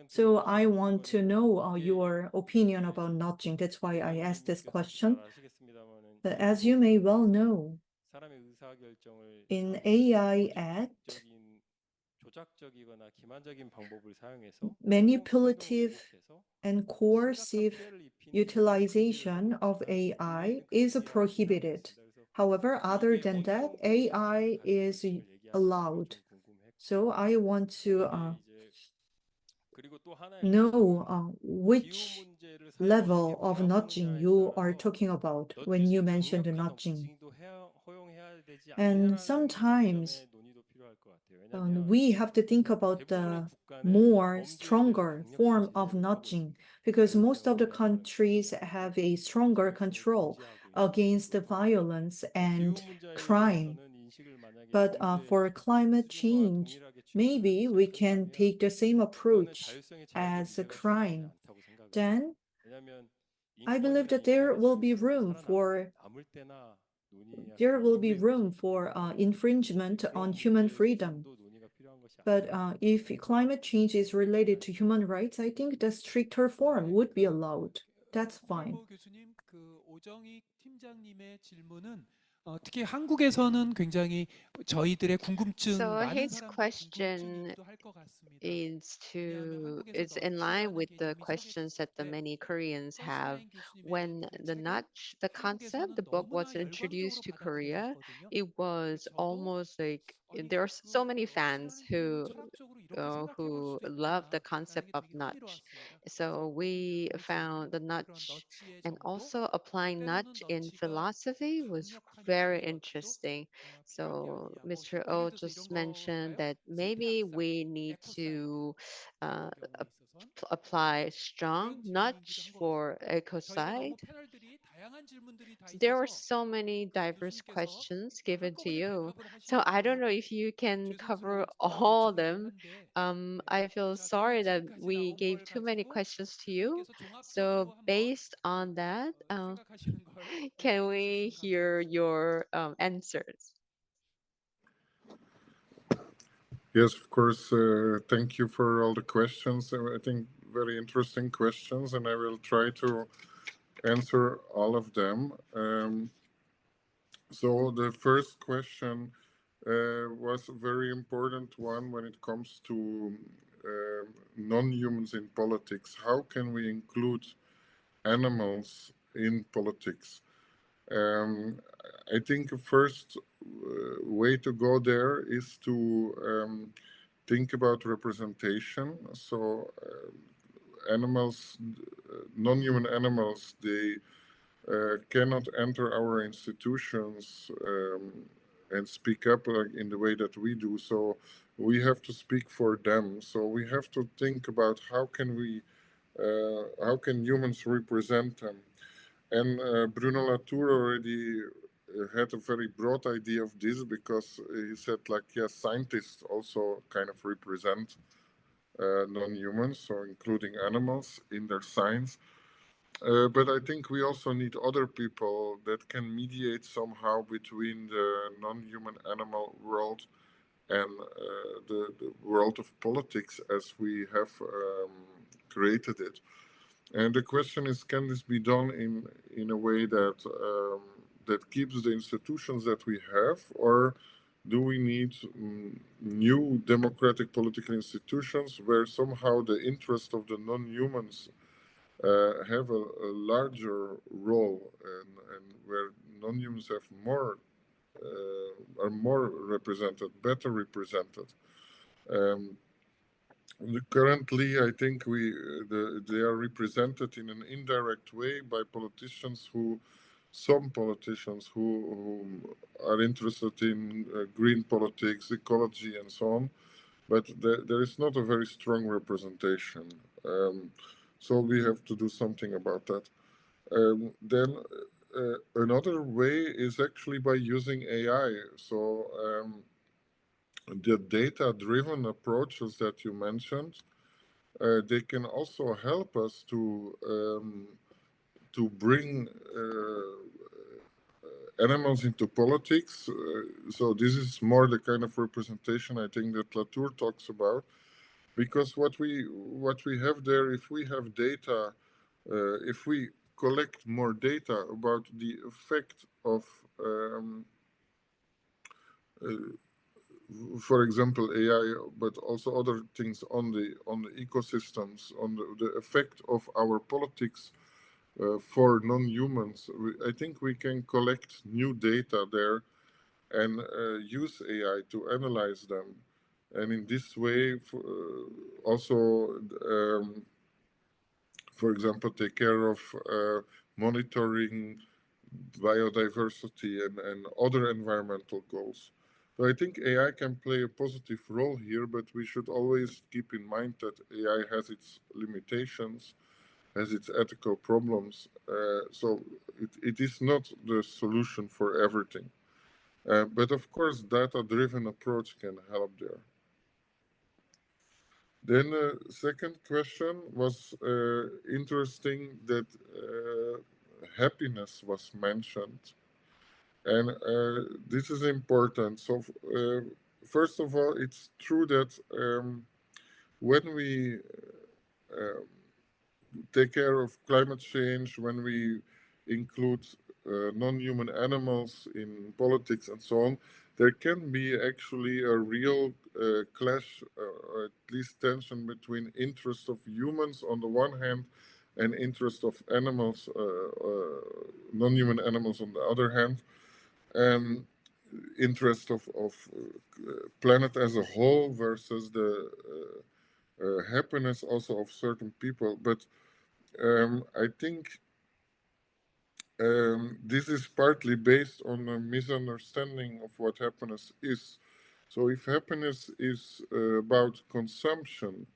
So I want to know your opinion about nudging. That's why I asked this question. But as you may well know, in AI Act, manipulative and coercive utilization of AI is prohibited. However, other than that, AI is allowed. So I want to know which level of nudging you are talking about when you mentioned nudging. And sometimes we have to think about the more stronger form of nudging because most of the countries have a stronger control against the violence and crime. But for climate change, maybe we can take the same approach as a crime. Then I believe that there will be room for infringement on human freedom. But if climate change is related to human rights, I think the stricter form would be allowed. That's fine. 교수님, 그 오정익 팀장님의 질문은 특히 한국에서는 굉장히 저희들의 궁금증 So 많은 his 사람들의 question 궁금증이기도 할 것 같습니다. it's in line with the questions that the many Koreans have. When the concept, the book was introduced to Korea, it was almost like there are so many fans who love the concept of nudge. So we found the nudge and also applying nudge in philosophy was very interesting. So Mr. O just mentioned that maybe we need to uh, apply strong nudge for ecocide. There are so many diverse questions given to you. So I don't know if you can cover all of them. I feel sorry that we gave too many questions to you. So based on that, can we hear your answers? Yes, of course. Thank you for all the questions. I think very interesting questions, and I will try to answer all of them. So the first question was a very important one when it comes to non-humans in politics. How can we include animals in politics? I think the first way to go there is to think about representation. So animals, non-human animals, they cannot enter our institutions and speak up in the way that we do. So we have to speak for them. So we have to think about how can humans represent them. And Bruno Latour already had a very broad idea of this because he said, like, yes, scientists also kind of represent non-humans, so including animals in their science. But I think we also need other people that can mediate somehow between the non-human animal world and the world of politics as we have created it. And the question is, can this be done in a way that that keeps the institutions that we have, or do we need new democratic political institutions where somehow the interest of the non-humans have a larger role and where non-humans have are more represented, better represented? Um, Currently, I think they are represented in an indirect way by some politicians who are interested in green politics, ecology, and so on. But there is not a very strong representation. So we have to do something about that. Then another way is actually by using AI. So the data-driven approaches that you mentioned, they can also help us to bring animals into politics. So this is more the kind of representation I think that Latour talks about, because what we have there, if we have data, if we collect more data about the effect of uh, for example, AI, but also other things on the ecosystems, on the effect of our politics for non-humans. I think we can collect new data there and use AI to analyze them, and in this way, also, for example, take care of monitoring biodiversity and other environmental goals. So I think AI can play a positive role here, but we should always keep in mind that AI has its limitations, has its ethical problems. So it is not the solution for everything. But of course, data-driven approach can help there. Then the second question was interesting that happiness was mentioned. And this is important. So first of all, it's true that when we take care of climate change, when we include non-human animals in politics and so on, there can be actually a real clash, or at least tension between interests of humans on the one hand and interests of animals, non-human animals on the other hand, and interest of planet as a whole versus the happiness also of certain people. But I think this is partly based on a misunderstanding of what happiness is. So if happiness is about consumption,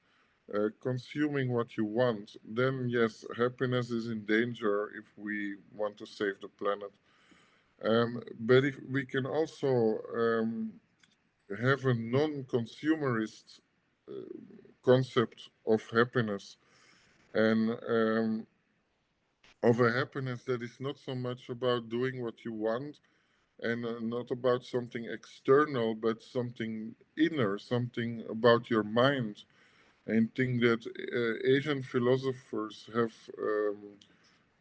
consuming what you want, then yes, happiness is in danger if we want to save the planet. But if we can also have a non-consumerist concept of happiness, and of a happiness that is not so much about doing what you want and not about something external, but something inner, something about your mind. And think that Asian philosophers have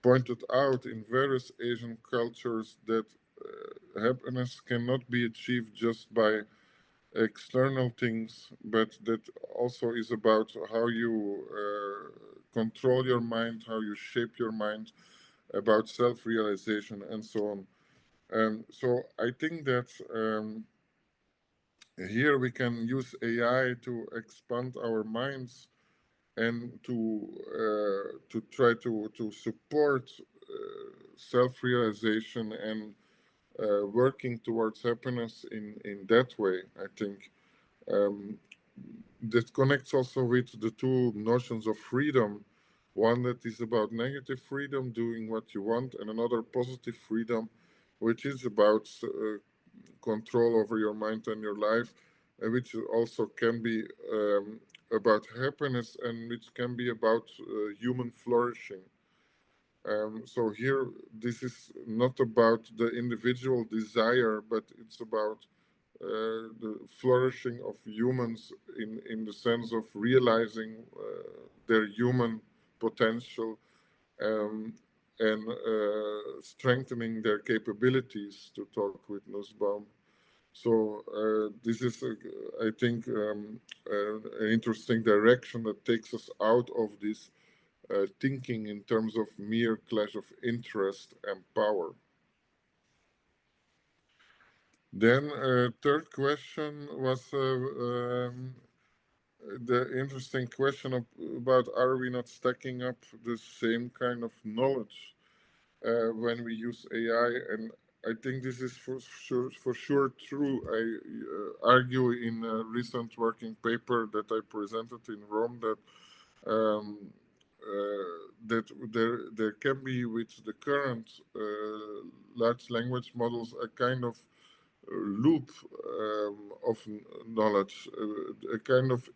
pointed out in various Asian cultures that happiness cannot be achieved just by external things, but that also is about how you control your mind, how you shape your mind, about self-realization and so on. So I think that here we can use AI to expand our minds and to try to support self-realization and working towards happiness in that way. I think that connects also with the two notions of freedom. One that is about negative freedom, doing what you want, and another positive freedom, which is about control over your mind and your life, which also can be about happiness and which can be about human flourishing. So here, this is not about the individual desire, but it's about the flourishing of humans in the sense of realizing their human potential, and strengthening their capabilities, to talk with Nussbaum. So this is, I think, an interesting direction that takes us out of this thinking in terms of mere clash of interest and power. Then third question was the interesting question about, are we not stacking up the same kind of knowledge when we use AI? And I think this is for sure true. I argue in a recent working paper that I presented in Rome that that there can be, with the current large language models, a kind of loop of knowledge, a kind of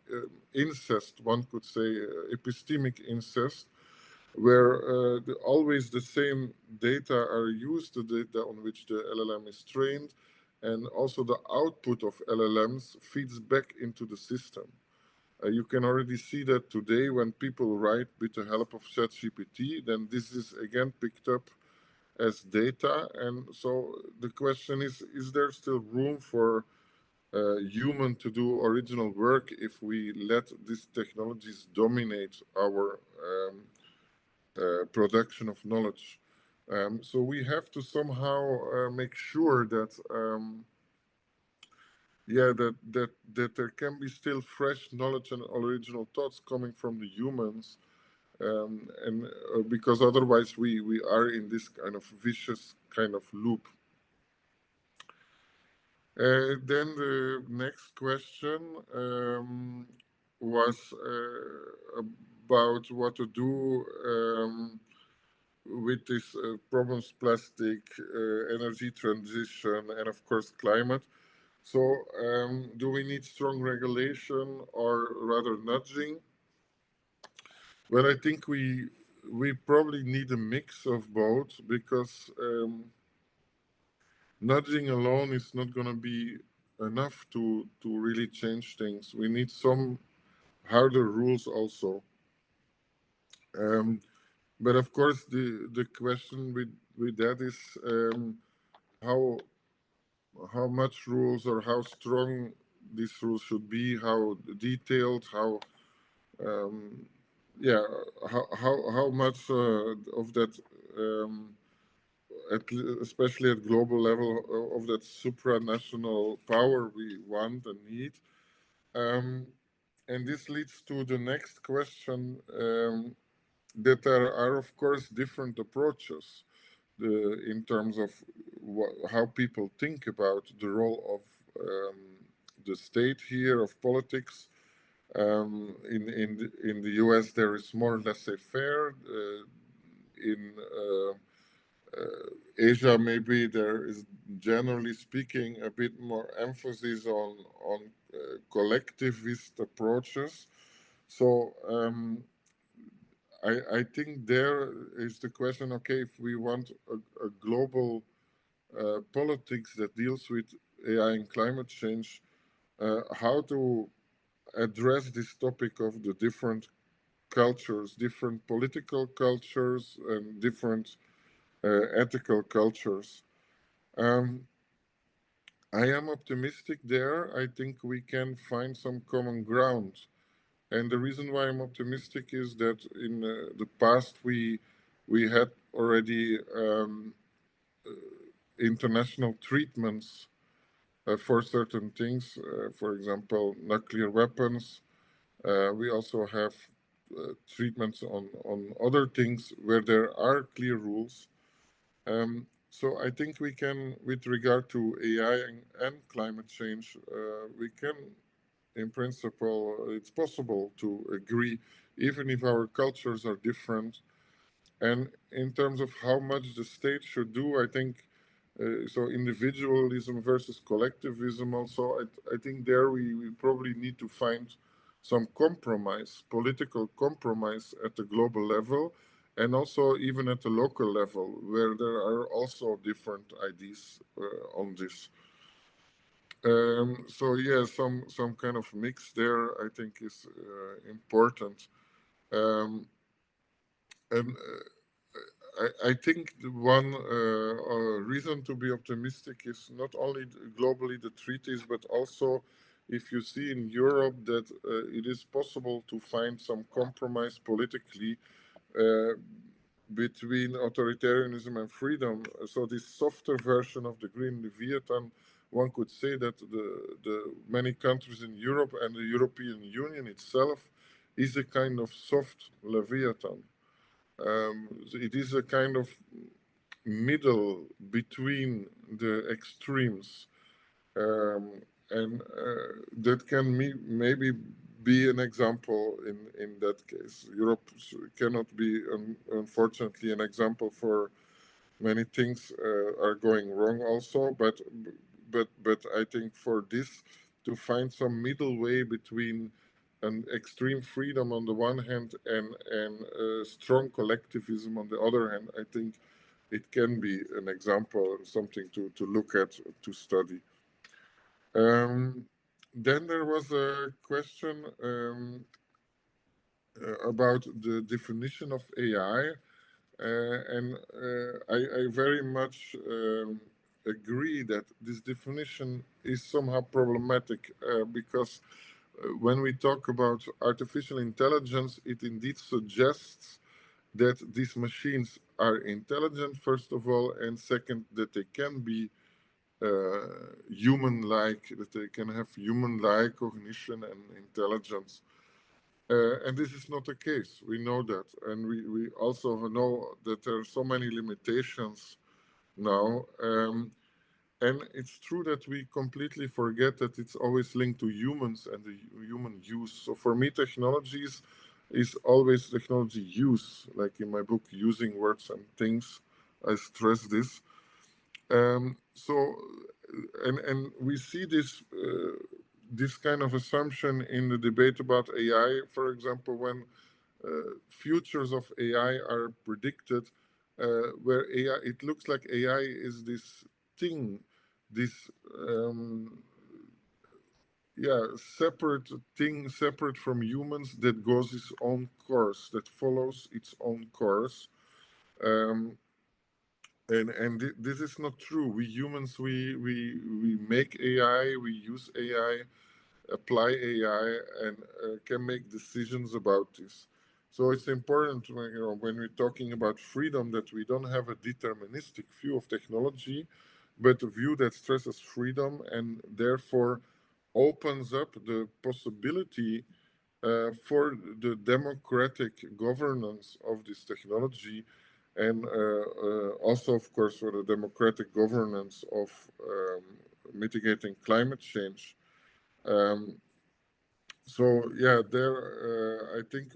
incest, one could say, epistemic incest, where always the same data are used, the data on which the LLM is trained, and also the output of LLMs feeds back into the system. You can already see that today when people write with the help of ChatGPT, then this is again picked up as data. And so the question is there still room for human to do original work if we let these technologies dominate our production of knowledge? So we have to somehow make sure that that there can be still fresh knowledge and original thoughts coming from the humans, and because otherwise we are in this kind of vicious kind of loop. Then the next question was about what to do with these problems, plastic, energy transition, and of course climate. So do we need strong regulation or rather nudging? Well, I think we probably need a mix of both, because nudging alone is not going to be enough to really change things. We need some harder rules also. but of course, the question with that is how much rules or how strong these rules should be, how detailed, how yeah, how much of that, especially at global level, of that supranational power we want and need. And this leads to the next question, that there are, of course, different approaches in terms of how people think about the role of the state here, of politics. In the US, there is more laissez-faire. In Asia, maybe there is, generally speaking, a bit more emphasis on collectivist approaches. So I think there is the question, okay, if we want a global politics that deals with AI and climate change, how to address this topic of the different cultures, different political cultures, and different ethical cultures. I am optimistic there. I think we can find some common ground. And the reason why I'm optimistic is that in the past we had already international treatments for certain things. For example, nuclear weapons. We also have treatments on other things where there are clear rules. So I think we can, with regard to AI and climate change, we can, in principle, it's possible to agree, even if our cultures are different. And in terms of how much the state should do, I think, so individualism versus collectivism also, I think there we probably need to find some compromise, political compromise at the global level, and also even at the local level, where there are also different ideas on this. So yeah, some kind of mix there, I think, is important. And I think the one reason to be optimistic is not only globally the treaties, but also if you see in Europe that it is possible to find some compromise politically between authoritarianism and freedom. So this softer version of the Green Leviathan, one could say that the many countries in Europe and the European Union itself is a kind of soft Leviathan. It is a kind of middle between the extremes, and that can maybe be an example in that case. Europe cannot be, unfortunately, an example, for many things are going wrong also, but I think for this to find some middle way between an extreme freedom on the one hand and strong collectivism on the other hand, I think it can be an example, something to look at, to study. Then there was a question about the definition of AI, and I very much agree that this definition is somehow problematic because when we talk about artificial intelligence, it indeed suggests that these machines are intelligent, first of all, and second, that they can be human-like, that they can have human-like cognition and intelligence. And this is not the case. We know that. And we also know that there are so many limitations now. And it's true that we completely forget that it's always linked to humans and the human use. So for me, technologies is always technology use, like in my book, Using Words and Things, I stress this. And we see this kind of assumption in the debate about AI, for example, when futures of AI are predicted, where AI, it looks like AI is this thing, this separate thing, separate from humans, that goes its own course, that follows its own course. And this is not true. We humans, we make AI, we use AI, apply AI, and can make decisions about this. So it's important, when we're talking about freedom, that we don't have a deterministic view of technology, but a view that stresses freedom and therefore opens up the possibility for the democratic governance of this technology, and also, of course, for the democratic governance of mitigating climate change. So yeah, there I think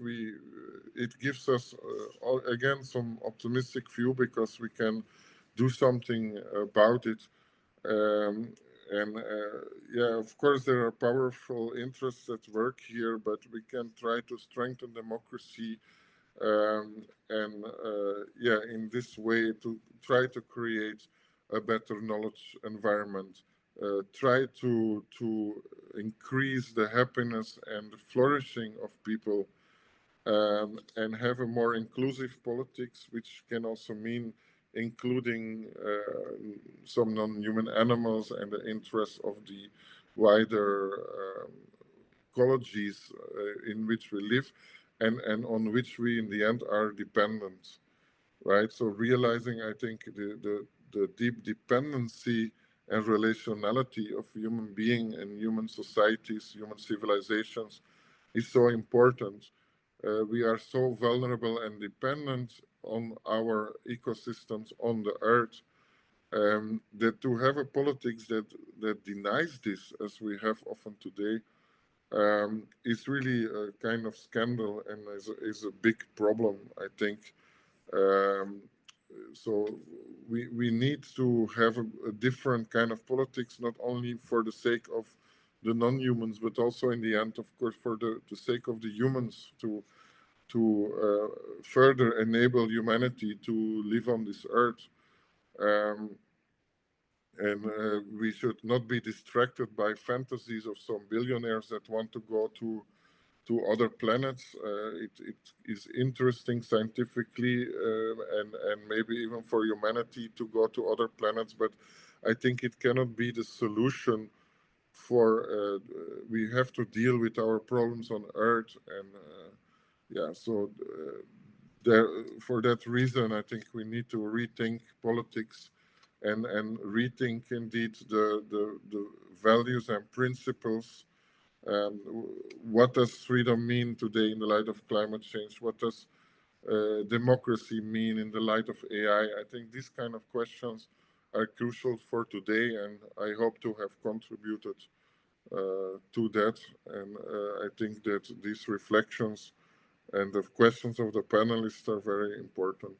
it gives us again some optimistic view, because we can do something about it. And yeah, of course, there are powerful interests at work here, but we can try to strengthen democracy, and yeah, in this way, to try to create a better knowledge environment, try to increase the happiness and flourishing of people, and have a more inclusive politics, which can also mean including some non-human animals and the interests of the wider ecologies in which we live, and on which we in the end are dependent, right? So realizing, I think, the deep dependency and relationality of human being and human societies, human civilizations, is so important. We are so vulnerable and dependent on our ecosystems on the earth, that to have a politics that denies this, as we have often today, is really a kind of scandal, and is a big problem, I think. So we need to have a different kind of politics, not only for the sake of the non-humans, but also in the end, of course, for the sake of the humans, to further enable humanity to live on this earth. And we should not be distracted by fantasies of some billionaires that want to go to other planets. It is interesting scientifically, and maybe even for humanity to go to other planets, but I think it cannot be the solution for, we have to deal with our problems on Earth. And yeah, so for that reason, I think we need to rethink politics, and rethink indeed the values and principles. What does freedom mean today in the light of climate change? What does democracy mean in the light of AI? I think these kind of questions are crucial for today, and I hope to have contributed to that. And I think that these reflections and the questions of the panelists are very important.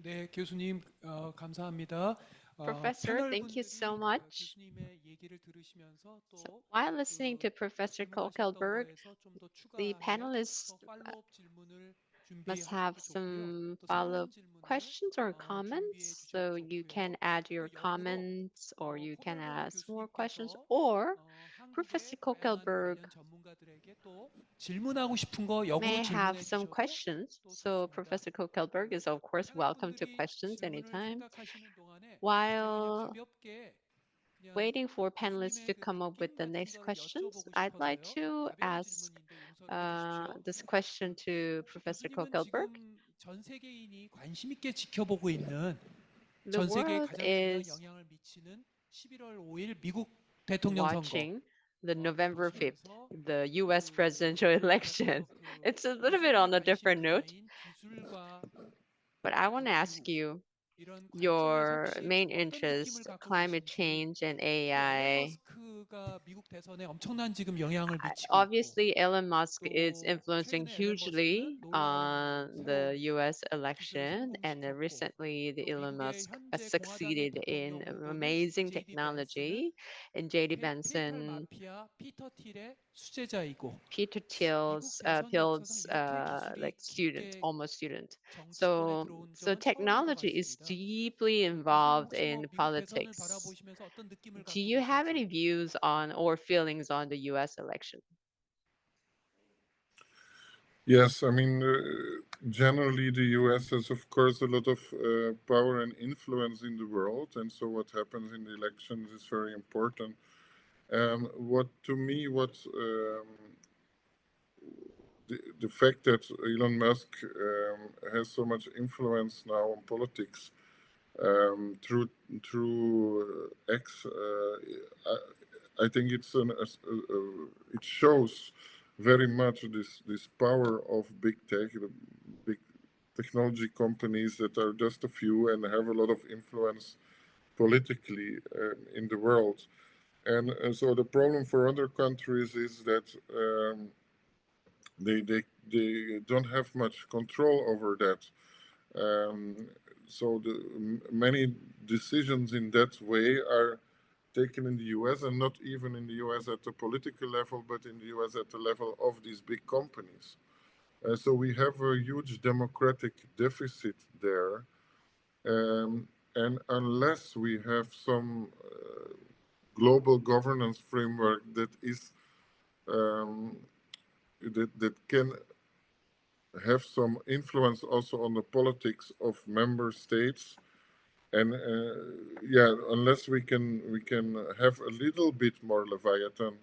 네, 교수님 감사합니다. Professor, thank you so much. 교수님의 얘기를 들으시면서 또 So while listening to Professor Coeckelberg, 좀더 the 추가하는 panelists 팔로우업 질문을 must have 준비하시면 some 좋고요. 또 follow-up 새로운 질문을 questions or 준비해 comments. 주셔도 So you can 좋고요. add your 또 역으로 comments, or you can 코켈버그 ask more questions, 교수님께서 or Professor 한국의 다양한 Coeckelberg 관련 전문가들에게 또 질문하고 싶은 거 may 역으로 have 질문해 some 주셔도 questions. 또 So 좋습니다. Professor Coeckelberg is of course 다른 welcome to 분들이 questions 질문을 anytime. 생각하시는 동안에 제가 그냥 While 가볍게 그냥 waiting for panelists 교수님의 to 그 come up with 느낌 the 같은 next 거를 questions, 여쭤보고 I'd like 싶어서요. to 가벼운 ask 질문인데 용서를 해주십시오. this question to 혹시 Professor 교수님은 Coeckelberg. 지금 전 세계인이 관심 있게 지켜보고 있는 The 전 세계에 world 가장 중요한 is 영향을 미치는 11월 5일 미국 대통령 선거 watching the November 5th, 보시면서 the US 그 presidential election. 그 It's a little bit 교수님의 on a 관심 different note, 분야인 기술과 but I want to 기후 ask you 이런 관점에서 your 혹시 main 어떤 느낌을 interest, 갖고 climate 계신지 change and 또 일론 AI. 머스크가 Obviously, Elon Musk is influencing hugely on the U.S. election, and recently, Elon Musk succeeded in amazing technology. And J.D. Benson, Peter Thiel's like student, almost student. So technology is deeply involved in politics. Do you have any views on or feelings on the U.S. election? Yes, I mean, generally the US has, of course, a lot of power and influence in the world, and so what happens in the elections is very important. What the fact that Elon Musk has so much influence now on politics through X, I think it shows very much this power of big tech, the big technology companies that are just a few and have a lot of influence politically in the world. And so the problem for other countries is that they don't have much control over that. So many decisions in that way are taken in the US, and not even in the US at the political level, but in the US at the level of these big companies. So we have a huge democratic deficit there. And unless we have some global governance framework that is that can have some influence also on the politics of member states, and yeah, unless we can have a little bit more Leviathan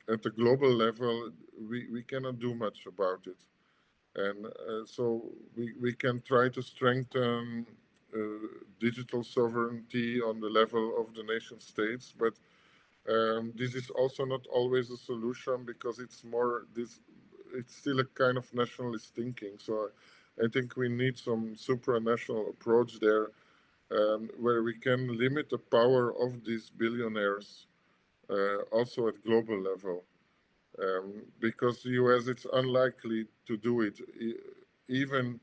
at the global level, we cannot do much about it. And so we can try to strengthen digital sovereignty on the level of the nation states, but this is also not always a solution, because it's still a kind of nationalist thinking. So I think we need some supranational approach there, where we can limit the power of these billionaires also at global level. Because the US, it's unlikely to do it. Even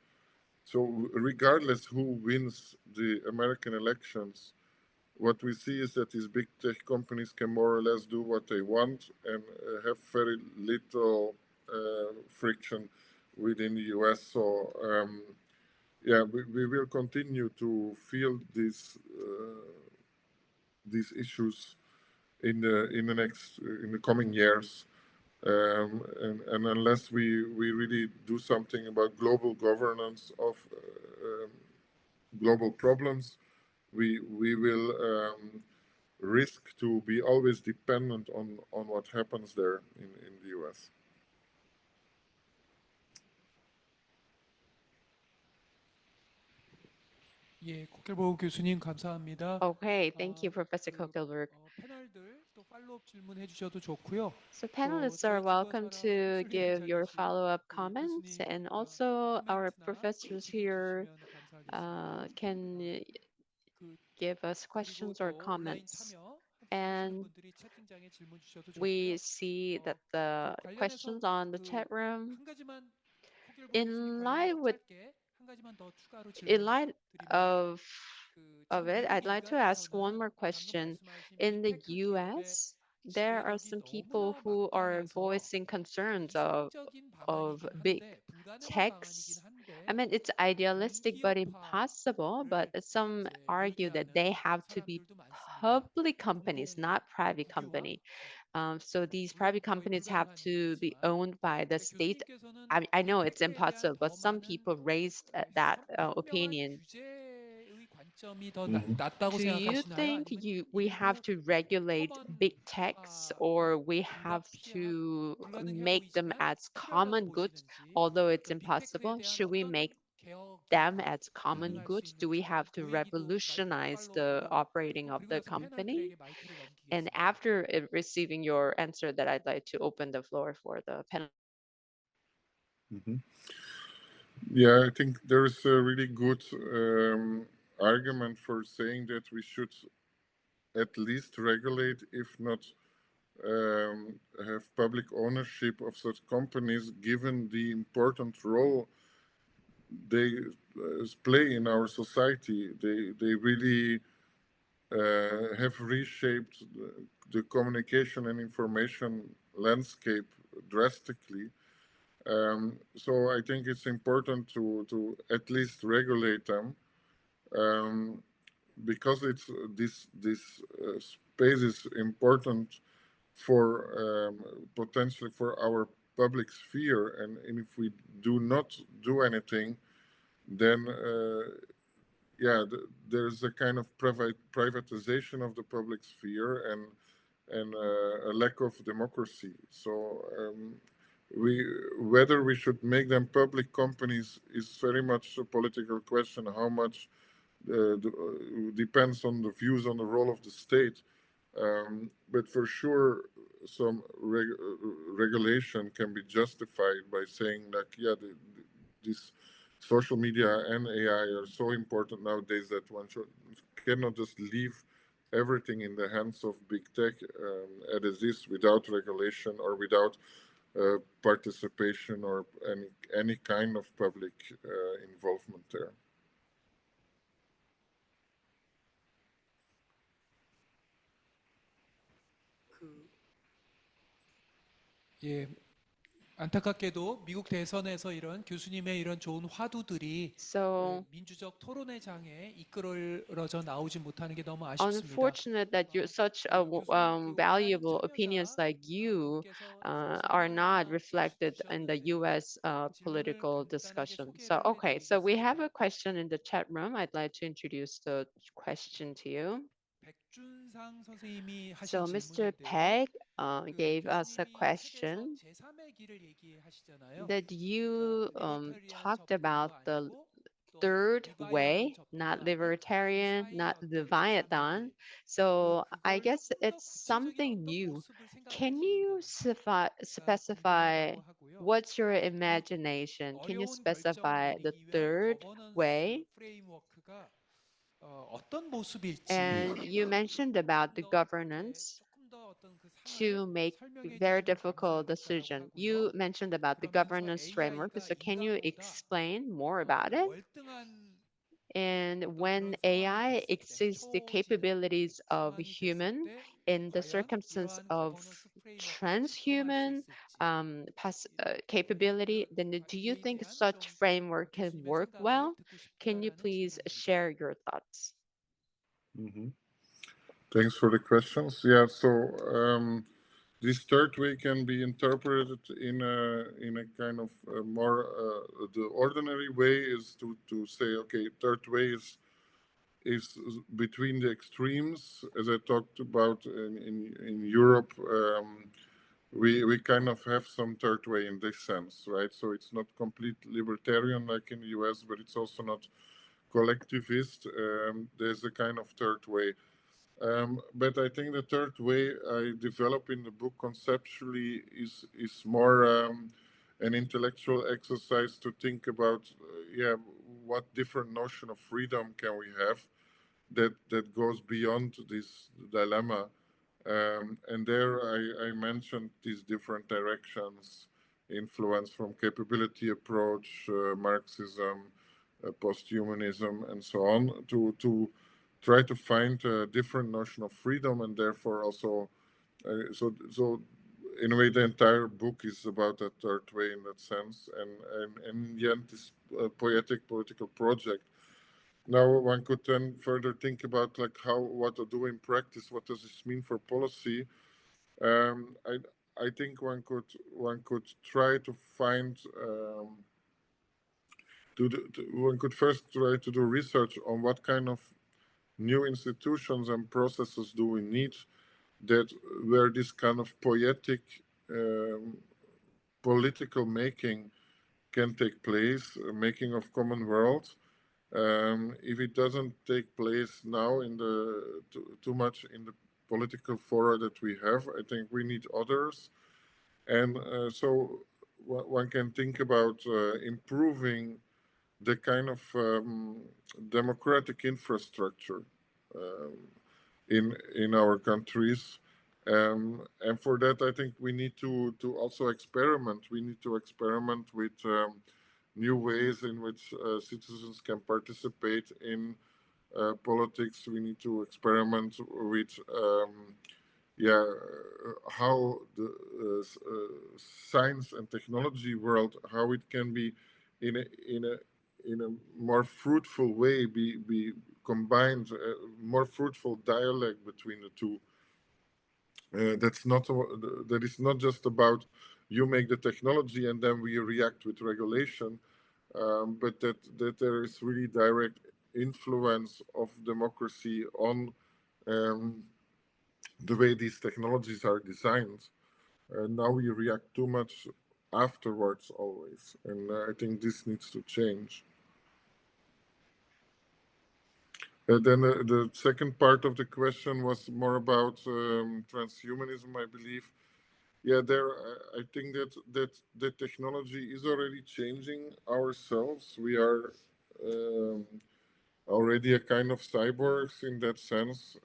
so, regardless who wins the American elections, what we see is that these big tech companies can more or less do what they want and have very little friction within the US. So yeah, we will continue to feel these issues in the coming years. And unless we really do something about global governance of global problems, we will risk to be always dependent on what happens there in the US. 예, 코켈버그 교수님 감사합니다. Okay, thank you, Professor Coeckelberg. 패널들 또 팔로업 질문해 주셔도 좋고요. So panelists are welcome to give your follow-up comments, and also our professors here can give us questions or comments. And we see that the questions on the chat room, in light of it, I'd like to ask one more question. In the US, there are some people who are voicing concerns of big techs. I mean, it's idealistic but impossible, but some argue that they have to be public companies, not private company. So these private companies have to be owned by the state. I know it's impossible, but some people raised that opinion. Do you think we have to regulate big techs, or we have to make them as common goods, although it's impossible? Should we make them as common goods? Do we have to revolutionize the operating of the company? And after receiving your answer, that I'd like to open the floor for the panel. Yeah, I think there is a really good argument for saying that we should at least regulate, if not have public ownership of such companies, given the important role they play in our society. They really have reshaped the communication and information landscape drastically. So I think it's important to at least regulate them, because it's this space is important for potentially for our public sphere, and if we do not do anything, then yeah, there's a kind of privatization of the public sphere and a lack of democracy. So whether we should make them public companies is very much a political question. How much depends on the views on the role of the state. But for sure, some regulation can be justified by saying like, yeah, this social media and AI are so important nowadays that one cannot just leave everything in the hands of big tech as is, without regulation or without participation or any kind of public involvement there. 예, 안타깝게도 미국 대선에서 이런 교수님의 이런 좋은 화두들이 So 민주적 토론의 장에 이끌어져 나오지 못하는 게 너무 아쉽습니다. unfortunate that you such a valuable opinions like you are not reflected in the U.S. Political discussion. So okay, so we have a question in the chat room. I'd like to introduce the question to you. 백준상 선생님이 So 하신 Mr. 질문인데요. Peg gave us a 교수님이 question 책에서 제3의 길을 얘기하시잖아요. that you talked about the 아니고 또 third 리바이어던 way, 접근도 not 아니고 libertarian, 그 not 사이 어떤 Leviathan. 제3의 길. So I 그걸 guess 조금 더 it's 구체적인 something 어떤 new. 모습을 Can 생각하시는 you 건지 specify 궁금하다고 하고요. what's your 이 imagination? Can you 어려운 결정을 specify the 내리기 위한 third 거버넌스 way? 프레임워크가 어떤 모습일지 And you mentioned about the 더 governance 조금 더 어떤 그 상황을 to make 설명해 very 주시면 difficult 감사하겠다라고 decision. 하고요. You mentioned about the 그러면서 governance framework. AI가 So can you 인간보다 explain more about it? 월등한 And 어떤 when 그런 상황이 AI 됐을 때, exceeds the 초지대 capabilities of 상황이 됐을 human 때 in the 과연 circumstance 이러한 of 거버넌스 프레임워크를 작동할 수 transhuman 있을지 capability, then do you 이에 think 대한 such 좀 framework can 교수님의 work 생각을 well? 듣고 Can you 싶다라는 please 질문입니다. share your thoughts? Thanks for the questions. Yeah, so this third way can be interpreted in a kind of more the ordinary way is to say, okay, third way is between the extremes, as I talked about in Europe. We kind of have some third way in this sense, right? So it's not complete libertarian like in the US, but it's also not collectivist. There's a kind of third way. But I think the third way I develop in the book conceptually is more an intellectual exercise to think about, what different notion of freedom can we have that goes beyond this dilemma. And there I mentioned these different directions, influence from capability approach, Marxism, posthumanism, and so on, to try to find a different notion of freedom, and therefore also, so in a way the entire book is about that third way in that sense, and in the end this poetic political project. Now one could then further think about like what to do in practice. What does this mean for policy? I think one could try to find one could first try to do research on what kind of new institutions and processes do we need that where this kind of poetic political making can take place, making of common world. If it doesn't take place now in the too much in the political fora that we have, I think we need others, and so one can think about improving the kind of democratic infrastructure. in our countries. And for that, I think we need to also experiment. We need to experiment with new ways in which citizens can participate in politics. We need to experiment with how the science and technology world, how it can be in a more fruitful way be combined, more fruitful dialogue between the two. That is not just about you make the technology and then we react with regulation, but that there is really direct influence of democracy on the way these technologies are designed. Now we react too much afterwards always, and I think this needs to change. Then the second part of the question was more about transhumanism, I believe. Yeah, I think that the technology is already changing ourselves. We are already a kind of cyborgs in that sense,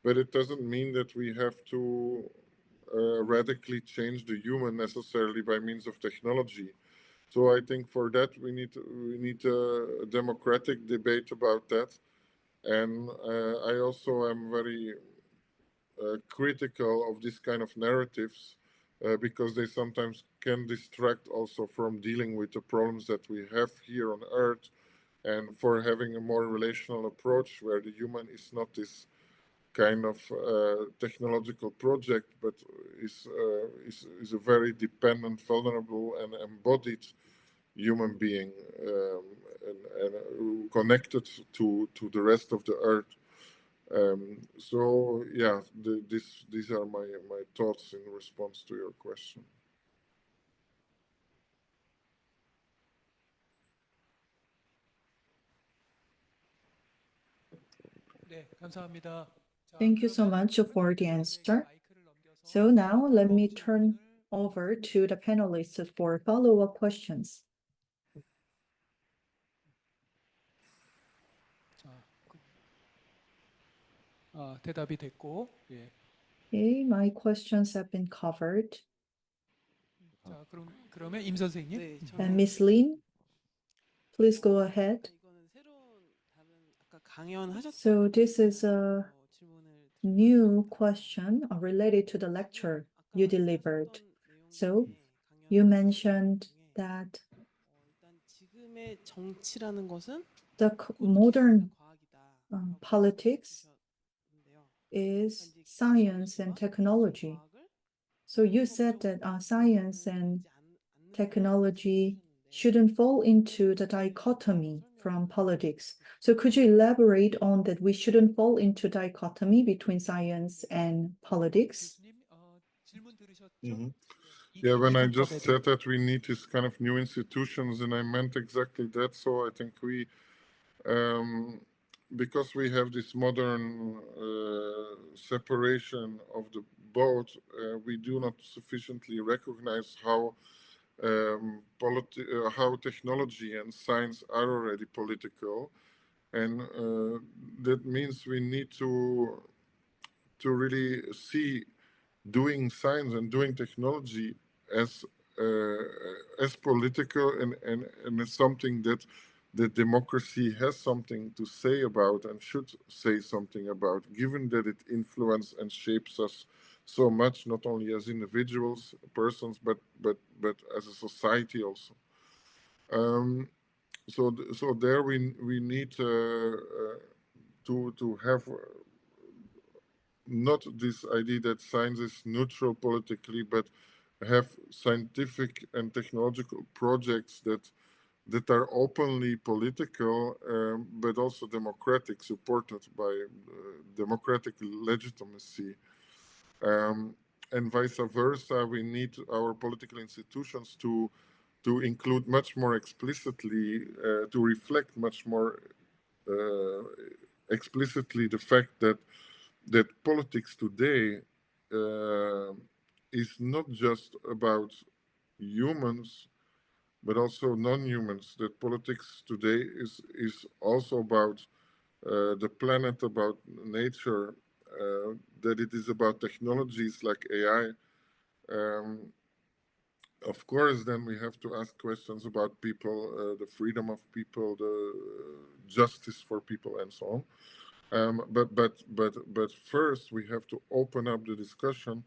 but it doesn't mean that we have to radically change the human necessarily by means of technology. So I think for that we need a democratic debate about that. And I also am very critical of this kind of narratives because they sometimes can distract also from dealing with the problems that we have here on Earth, and for having a more relational approach where the human is not this kind of technological project, but is a very dependent, vulnerable, and embodied human being, and connected to the rest of the Earth. So yeah, these are my thoughts in response to your question. 네, 감사합니다. Thank you so much for the answer. So now let me turn over to the panelists for follow-up questions. 대답이 됐고, 예. Okay, my questions have been covered. 자, 그러면 임 선생님. 네, And Ms. Lin, please go ahead. 이거는 새로운 다른 아까 강연하셨던 So this is a 질문을 new question related to the lecture you delivered. So you mentioned that 일단 지금의 정치라는 것은 the modern politics is science and technology. So you said that science and technology shouldn't fall into the dichotomy from politics. So could you elaborate on that we shouldn't fall into dichotomy between science and politics? 질문 들으셨죠? Mm-hmm. Yeah, when I just said that we need this kind of new institutions, and I meant exactly that. So I think we, because we have this modern separation of the both, we do not sufficiently recognize how how technology and science are already political, and that means we need to really see doing science and doing technology as political, and as something that democracy has something to say about and should say something about, given that it influences and shapes us so much, not only as individuals, persons, but as a society also. So there we need to have not this idea that science is neutral politically, but have scientific and technological projects that are openly political, but also democratic, supported by democratic legitimacy. And vice versa, we need our political institutions to include much more explicitly, to reflect much more explicitly the fact that politics today is not just about humans, but also non-humans. That politics today is also about the planet, about nature, that it is about technologies like AI. Of course, then we have to ask questions about people, the freedom of people, the justice for people, and so on. But first, we have to open up the discussion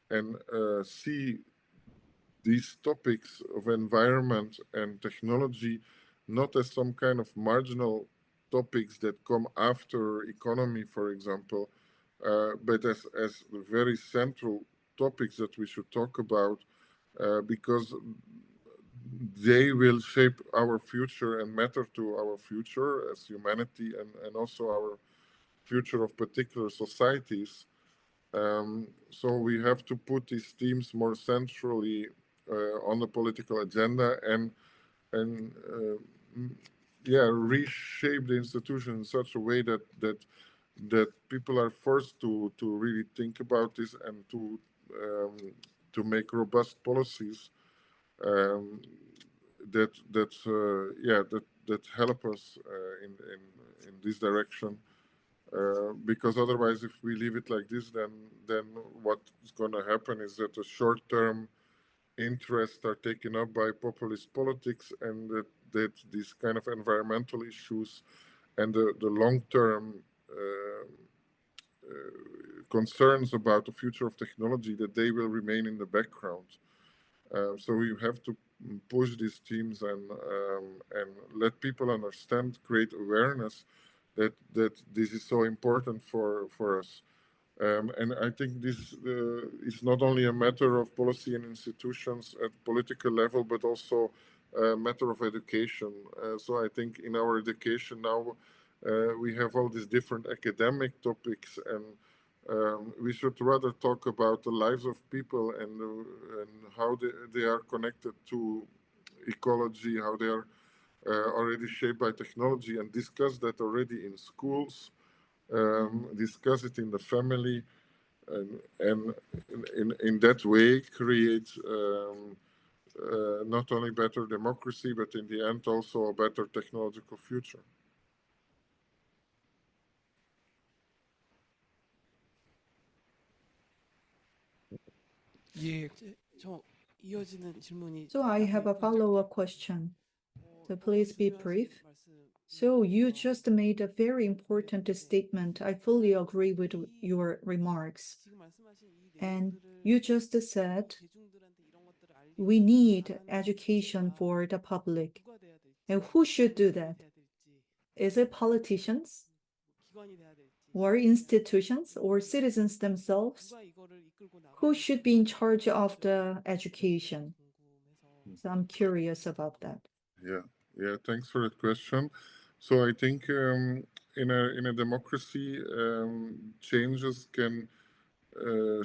and see these topics of environment and technology not as some kind of marginal topics that come after economy, for example, but as very central topics that we should talk about, because they will shape our future and matter to our future as humanity, and also our future of particular societies. So we have to put these themes more centrally on the political agenda, and yeah, reshape the institution in such a way that people are forced to really think about this, and to make robust policies that help us in this direction. Because otherwise, if we leave it like this, then what's going to happen is that the short-term interests are taken up by populist politics, and that these kind of environmental issues and the long-term concerns about the future of technology, that they will remain in the background. So we have to push these themes and let people understand, create awareness that this is so important for us. And I think this is not only a matter of policy and institutions at political level, but also a matter of education. So I think in our education now, we have all these different academic topics, and we should rather talk about the lives of people and how they are connected to ecology, how they are already shaped by technology, and discuss that already in schools, discuss it in the family, and in that way create not only better democracy, but in the end also a better technological future. 예, 저 이어지는 질문이 So I have a follow-up question. So please be brief. So you just made a very important statement. I fully agree with your remarks. And you just said we need education for the public. And who should do that? Is it politicians, or institutions, or citizens themselves? Who should be in charge of the education? So I'm curious about that. Yeah, thanks for that question. So I think in a democracy, changes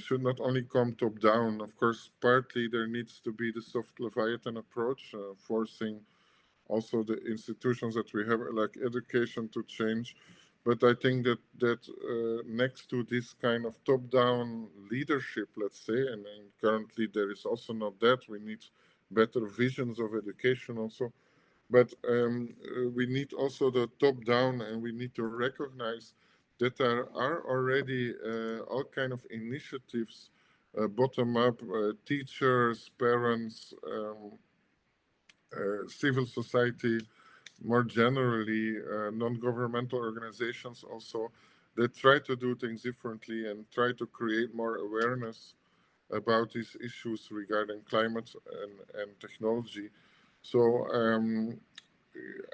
should not only come top down. Of course, partly there needs to be the soft Leviathan approach, forcing also the institutions that we have, like education, to change. But I think that next to this kind of top-down leadership, let's say, and currently there is also not that, we need better visions of education also. But we need also the top-down, and we need to recognize that there are already all kind of initiatives, bottom-up, teachers, parents, civil society, more generally, non-governmental organizations also, that try to do things differently and try to create more awareness about these issues regarding climate and technology. So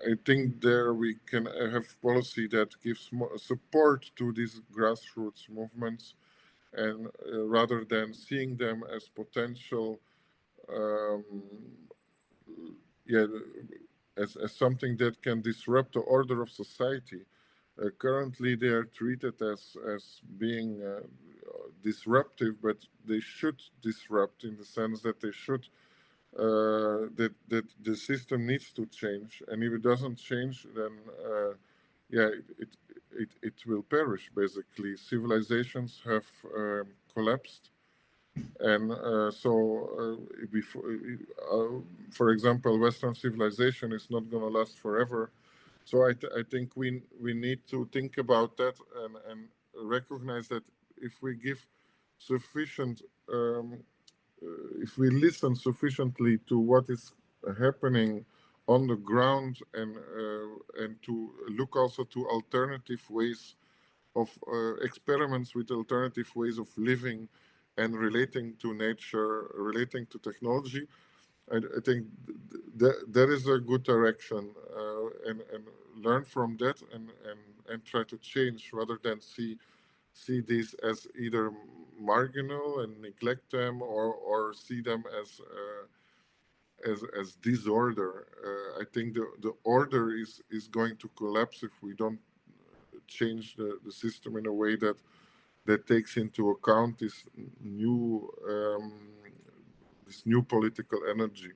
I think there we can have policy that gives more support to these grassroots movements, and rather than seeing them as potential, as something that can disrupt the order of society. Currently, they are treated as being disruptive, but they should disrupt in the sense that they should that the system needs to change, and if it doesn't change, then it will perish. Basically, civilizations have collapsed, and for example, Western civilization is not going to last forever. So I think we need to think about that and recognize that if we give sufficient, if we listen sufficiently to what is happening on the ground and to look also to alternative ways of experiments with alternative ways of living and relating to nature, relating to technology, I think that is a good direction, and learn from that and try to change rather than see these as either marginal and neglect them or see them as disorder. I think the order is going to collapse if we don't change the system in a way that takes into account this new political energy.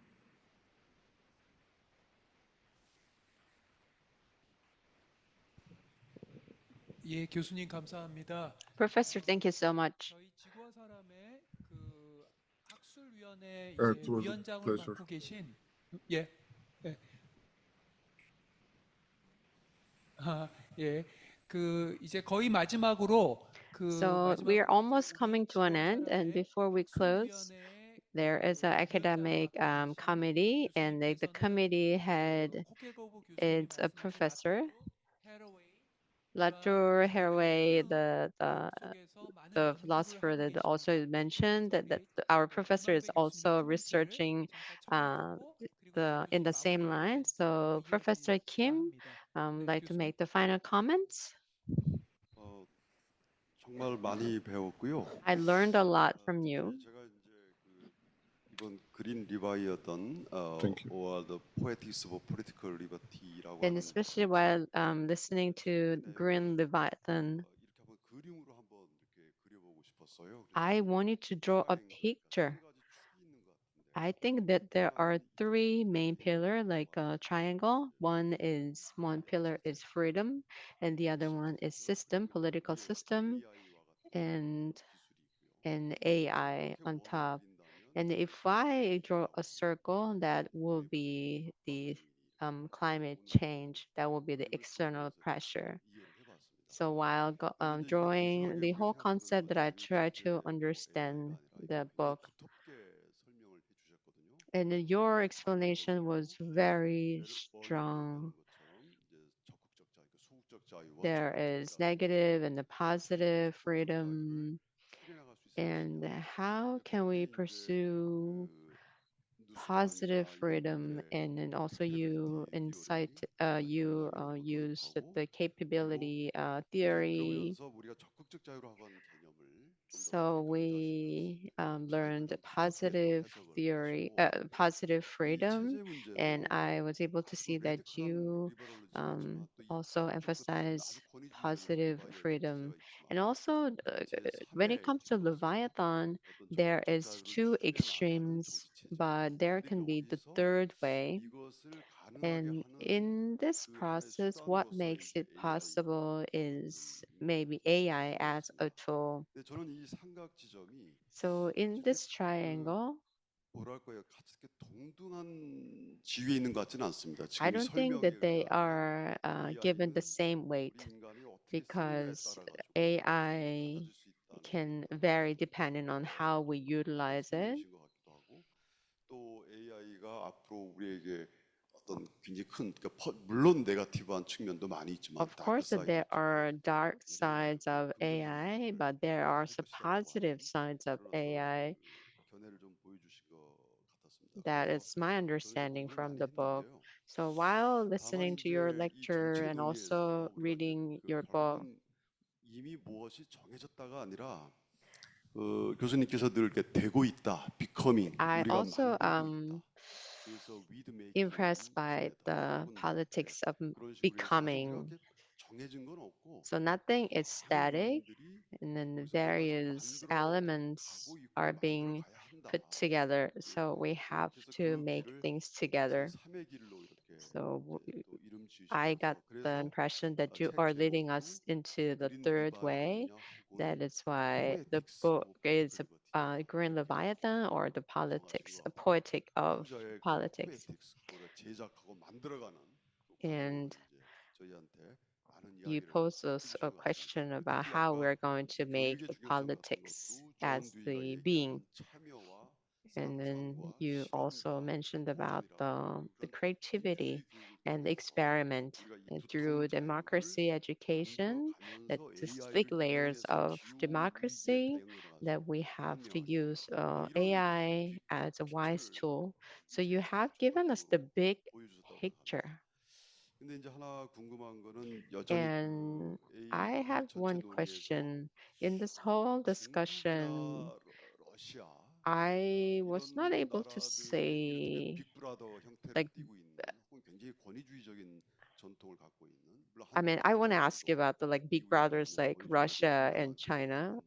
예, 교수님 감사합니다. Professor, thank you so much. 저희 지구와 사람의 그 학술위원회 It 이제 was a 위원장을 pleasure. 맡고 계신 예, 예. 예. 그 이제 거의 마지막으로 So we are almost coming to an end, and before we close, 학술위원회 there is an academic committee, and the committee head is a professor, Latour Haraway, the philosopher that also mentioned that our professor is also researching in the same line. So Professor Kim, like to make the final comments. 정말 많이 배웠고요. I learned a lot from you. 제가 이제 그 이번 그린 리바이어던 Thank you. or the Poetics of Political Liberty라고 And 하는 especially while listening to Green Leviathan, 이렇게 한번 그림으로 한번 이렇게 그려보고 싶었어요. I wanted to draw a picture. 세 가지 축이 있는 것 같은데. I think that there are three main pillars, like a triangle. One pillar is freedom, and the other one is system, political system, and an AI on top. And if I draw a circle, that will be the climate change. That will be the external pressure. So while drawing the whole concept, that I try to understand the book. And your explanation was very strong. There is negative and the positive freedom. And how can we pursue positive freedom? And then also you use the capability theory. 그러면서 우리가 적극적 자유로 하는 개념을 So we learned positive theory, positive freedom, and I was able to see that you also emphasize positive freedom. And also, when it comes to Leviathan, there is two extremes, but there can be the third way. 이것을 가능하게 And 하는 in this process, what makes it possible is maybe AI as a tool. 근데 저는 이 삼각 지점이 So in this triangle, 뭐랄까요, 같이 동등한 지위에 있는 것 같지는 않습니다. I 지금 이 don't think 설명에 that they 의하면 are given the same 우리 weight 인간이 어떻게 쓰느냐에 because 따라 가지고 AI 달라질 수 있다는 can vary depending on how we utilize it. 설명이신 것 같기도 하고 또 AI가 앞으로 우리에게 어떤 굉장히 큰 그러니까 물론 네거티브한 측면도 많이 있지만 Of 다크 course, that there 사이드 are dark sides of AI, but there are also positive sides of AI. 견해를 좀 보여주신 것 같았습니다. That 그래서 is my 저는 understanding 공부를 from 많이 the book. 했는데요. So while 다만 listening to your 이제 이 lecture 전체 and also 논의에서 우리가 이제 reading your book, 결국은 이미 무엇이 정해졌다가 아니라 교수님께서 늘 이렇게 되고 있다, becoming I 우리가 also 만들고 있다. 그래서 with making impressed by together the 혹은 politics of 그런 식으로 해서 아직 우리가 becoming. 이렇게 정해진 건 없고 So nothing is 많은 static, 부분들이 and then 여기서 내가 지금 various 만들어 elements 가고 있고 are 만들어 being 가야 한다. put together. So we have 그래서 to 그 make 길을 things 제 together. 삶의 길로 이렇게 So 이제 또 이름 지으신 I 것 got 같아요. the 그래서 impression that you 책 are leading 제목도 us into the 그린 third way. 리바이어냐 혹은 That is why the 포에틱스 book 오브 is 폴리티컬 리버티 Green Leviathan, or the politics, 구성하시고 a 아마 poetic of 후자의 그 politics. 포에틱스 그거를 제작하고 만들어가는 그 과정을 And 이제 you posed us a question about how we're going to make the politics as the being. And then you also mentioned about the creativity and the experiment and through democracy education, that the thick layers of democracy, that we have to use AI as a wise tool. So you have given us the big picture. And I have one question. In this whole discussion, I was not able to say, like, I mean, I want to ask you about the like big brothers like Russia and China.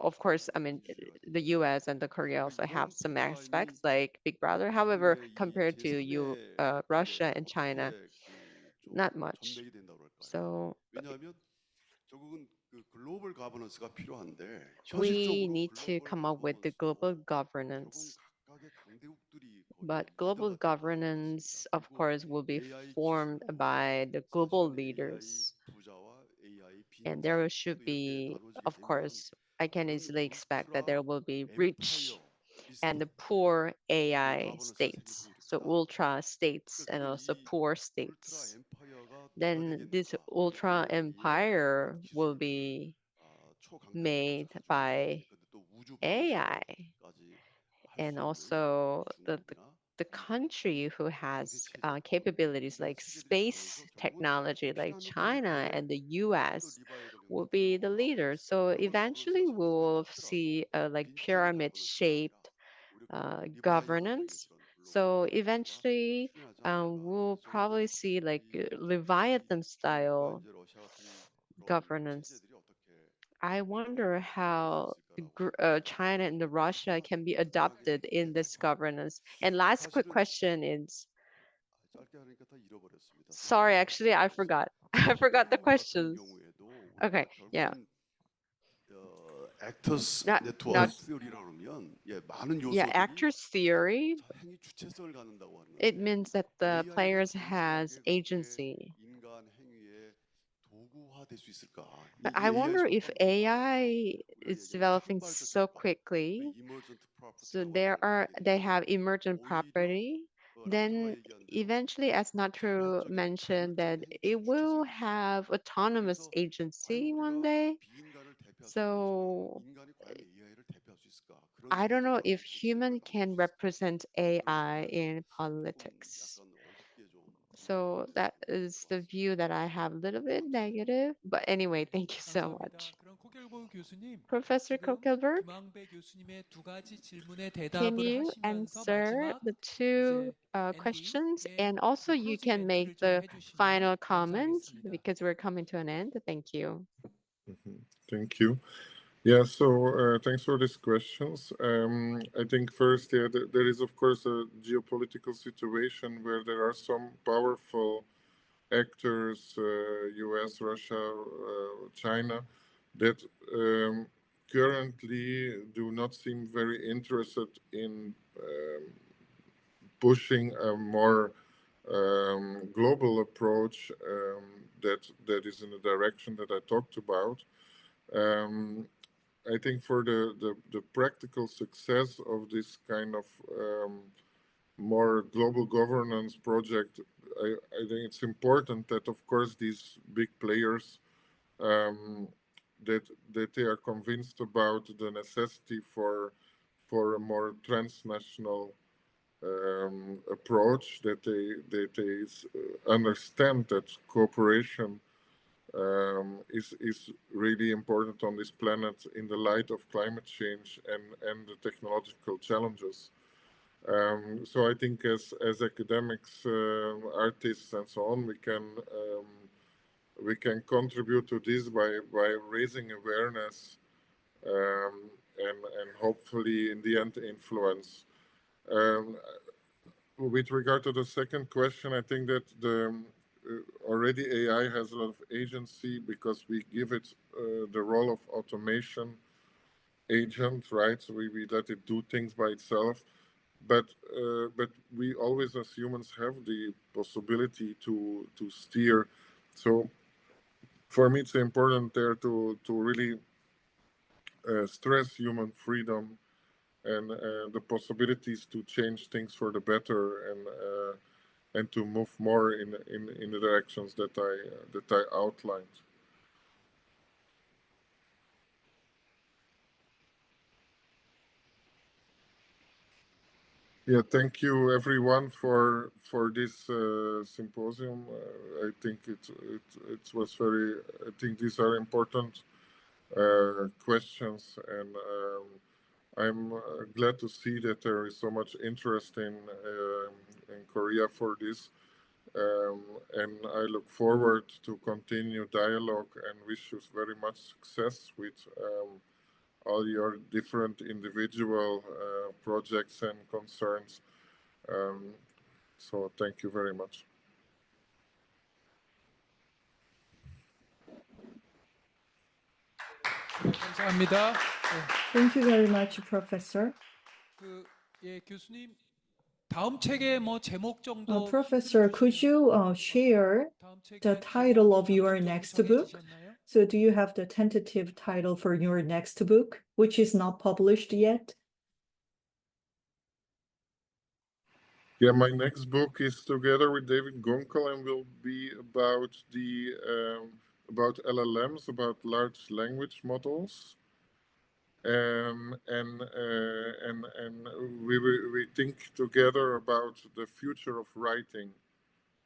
Of course, I mean, the US and the Korea also have some aspects like big brother. However, compared to Russia and China, not much. So we need to come up with the global governance. But global governance, of course, will be formed by the global leaders. And there should be, of course, I can easily expect that there will be rich and the poor AI states. So ultra states and also poor states. Then this ultra empire will be made by AI, and also the country who has capabilities like space technology, like China and the US, will be the leader. So eventually, we'll see a like pyramid-shaped governance. So eventually, we'll probably see like Leviathan style governance. I wonder how China and Russia can be adopted in this governance. And last quick question is, sorry, actually, I forgot. I forgot the questions. Okay, yeah. actors Not, network theory라고 하면 많은 yeah, 요소들이 actors theory. 행위 주체성을 갖는다고 하는 It 건데 means that the players AI가 has 동시에 agency. 인간 행위의 도구화될 수 있을까? But 이 I AI wonder if 속도가 AI is 우리에게 developing so 창발적일까? quickly. emergent So property라고 하는 they 게 have emergent 오히려 property. 락토가 Then 얘기한 대로 eventually, as Natru 전략적인 mentioned, that 자율적인 행위 it will 주체성이 있을까? have autonomous 그래서 과연 agency one 우리가 day. 비인간을 대표할 수 있는 So 거지만 인간이 과연 AI를 대표할 수 있을까? 그런 I don't know 논쟁도 if 함께 human 시작을 can 나올 수 있을 것 represent 같아요. 그런 AI 부분에서 in 조금 politics. 약간 어둡게 좀 So that is the view that I have a little bit negative. But anyway, thank you so 감사합니다. much. 그럼 코켈버그 교수님, Professor 지금 Coeckelberg, 김항배 교수님의 두 가지 질문에 can 대답을 you 하시면서 answer 마지막 the two 이제 questions? 엔딩의 And also 그 you 클로징 can make 멘트를 좀 the 해주시면 final comment 감사하겠습니다. because we're coming to an end. Thank you. Thank you. Yeah, so thanks for these questions. I think first, yeah, there is of course a geopolitical situation where there are some powerful actors, US, Russia, China, that currently do not seem very interested in pushing a more global approach that is in the direction that I talked about. I think for the practical success of this kind of more global governance project, I think it's important that, of course, these big players that they are convinced about the necessity for a more transnational approach, that they understand that cooperation is really important on this planet in the light of climate change and the technological challenges. So I think as academics, artists, and so on, we can contribute to this by raising awareness and hopefully in the end influence. With regard to the second question, I think that already AI has a lot of agency because we give it the role of automation agent, right? So we let it do things by itself. But we always, as humans, have the possibility to steer So for me, it's important there to really stress human freedom and the possibilities to change things for the better and to move more in the directions that I outlined. Yeah, thank you everyone for this symposium. I think it was very. I think these are important questions, and I'm glad to see that there is so much interest in Korea for this. And I look forward to continue dialogue and wish you very much success with all your different individual projects and concerns. So thank you very much. 감사합니다. Thank you very much, Professor. 예, 교수님 다음 책의 뭐 제목 정도 Professor, could you share the title of your next book? So do you have the tentative title for your next book, which is not published yet? Yeah, my next book is together with David Gonkel and will be about the about LLMs, about large language models. And we think together about the future of writing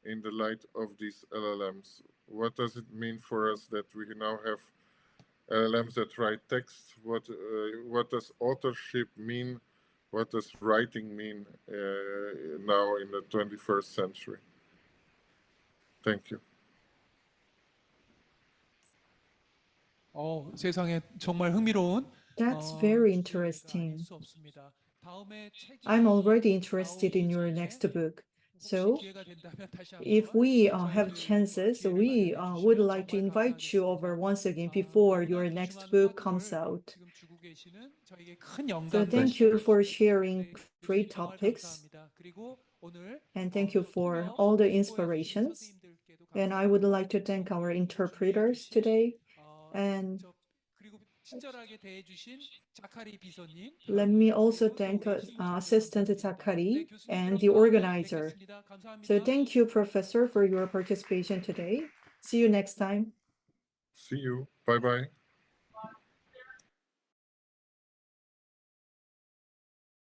in the light of these LLMs. What does it mean for us that we now have LLMs that write text? What does authorship mean? What does writing mean now in the 21st century? Thank you. 세상에 정말 흥미로운 That's very interesting. I'm already interested in your next book. So if we have chances, we would like to invite you over once again before your next book comes out. So thank you for sharing great topics. And thank you for all the inspirations. And I would like to thank our interpreters today. And let me also thank Assistant Zakari and the organizer. So thank you, Professor, for your participation today. See you next time. See you. Bye-bye.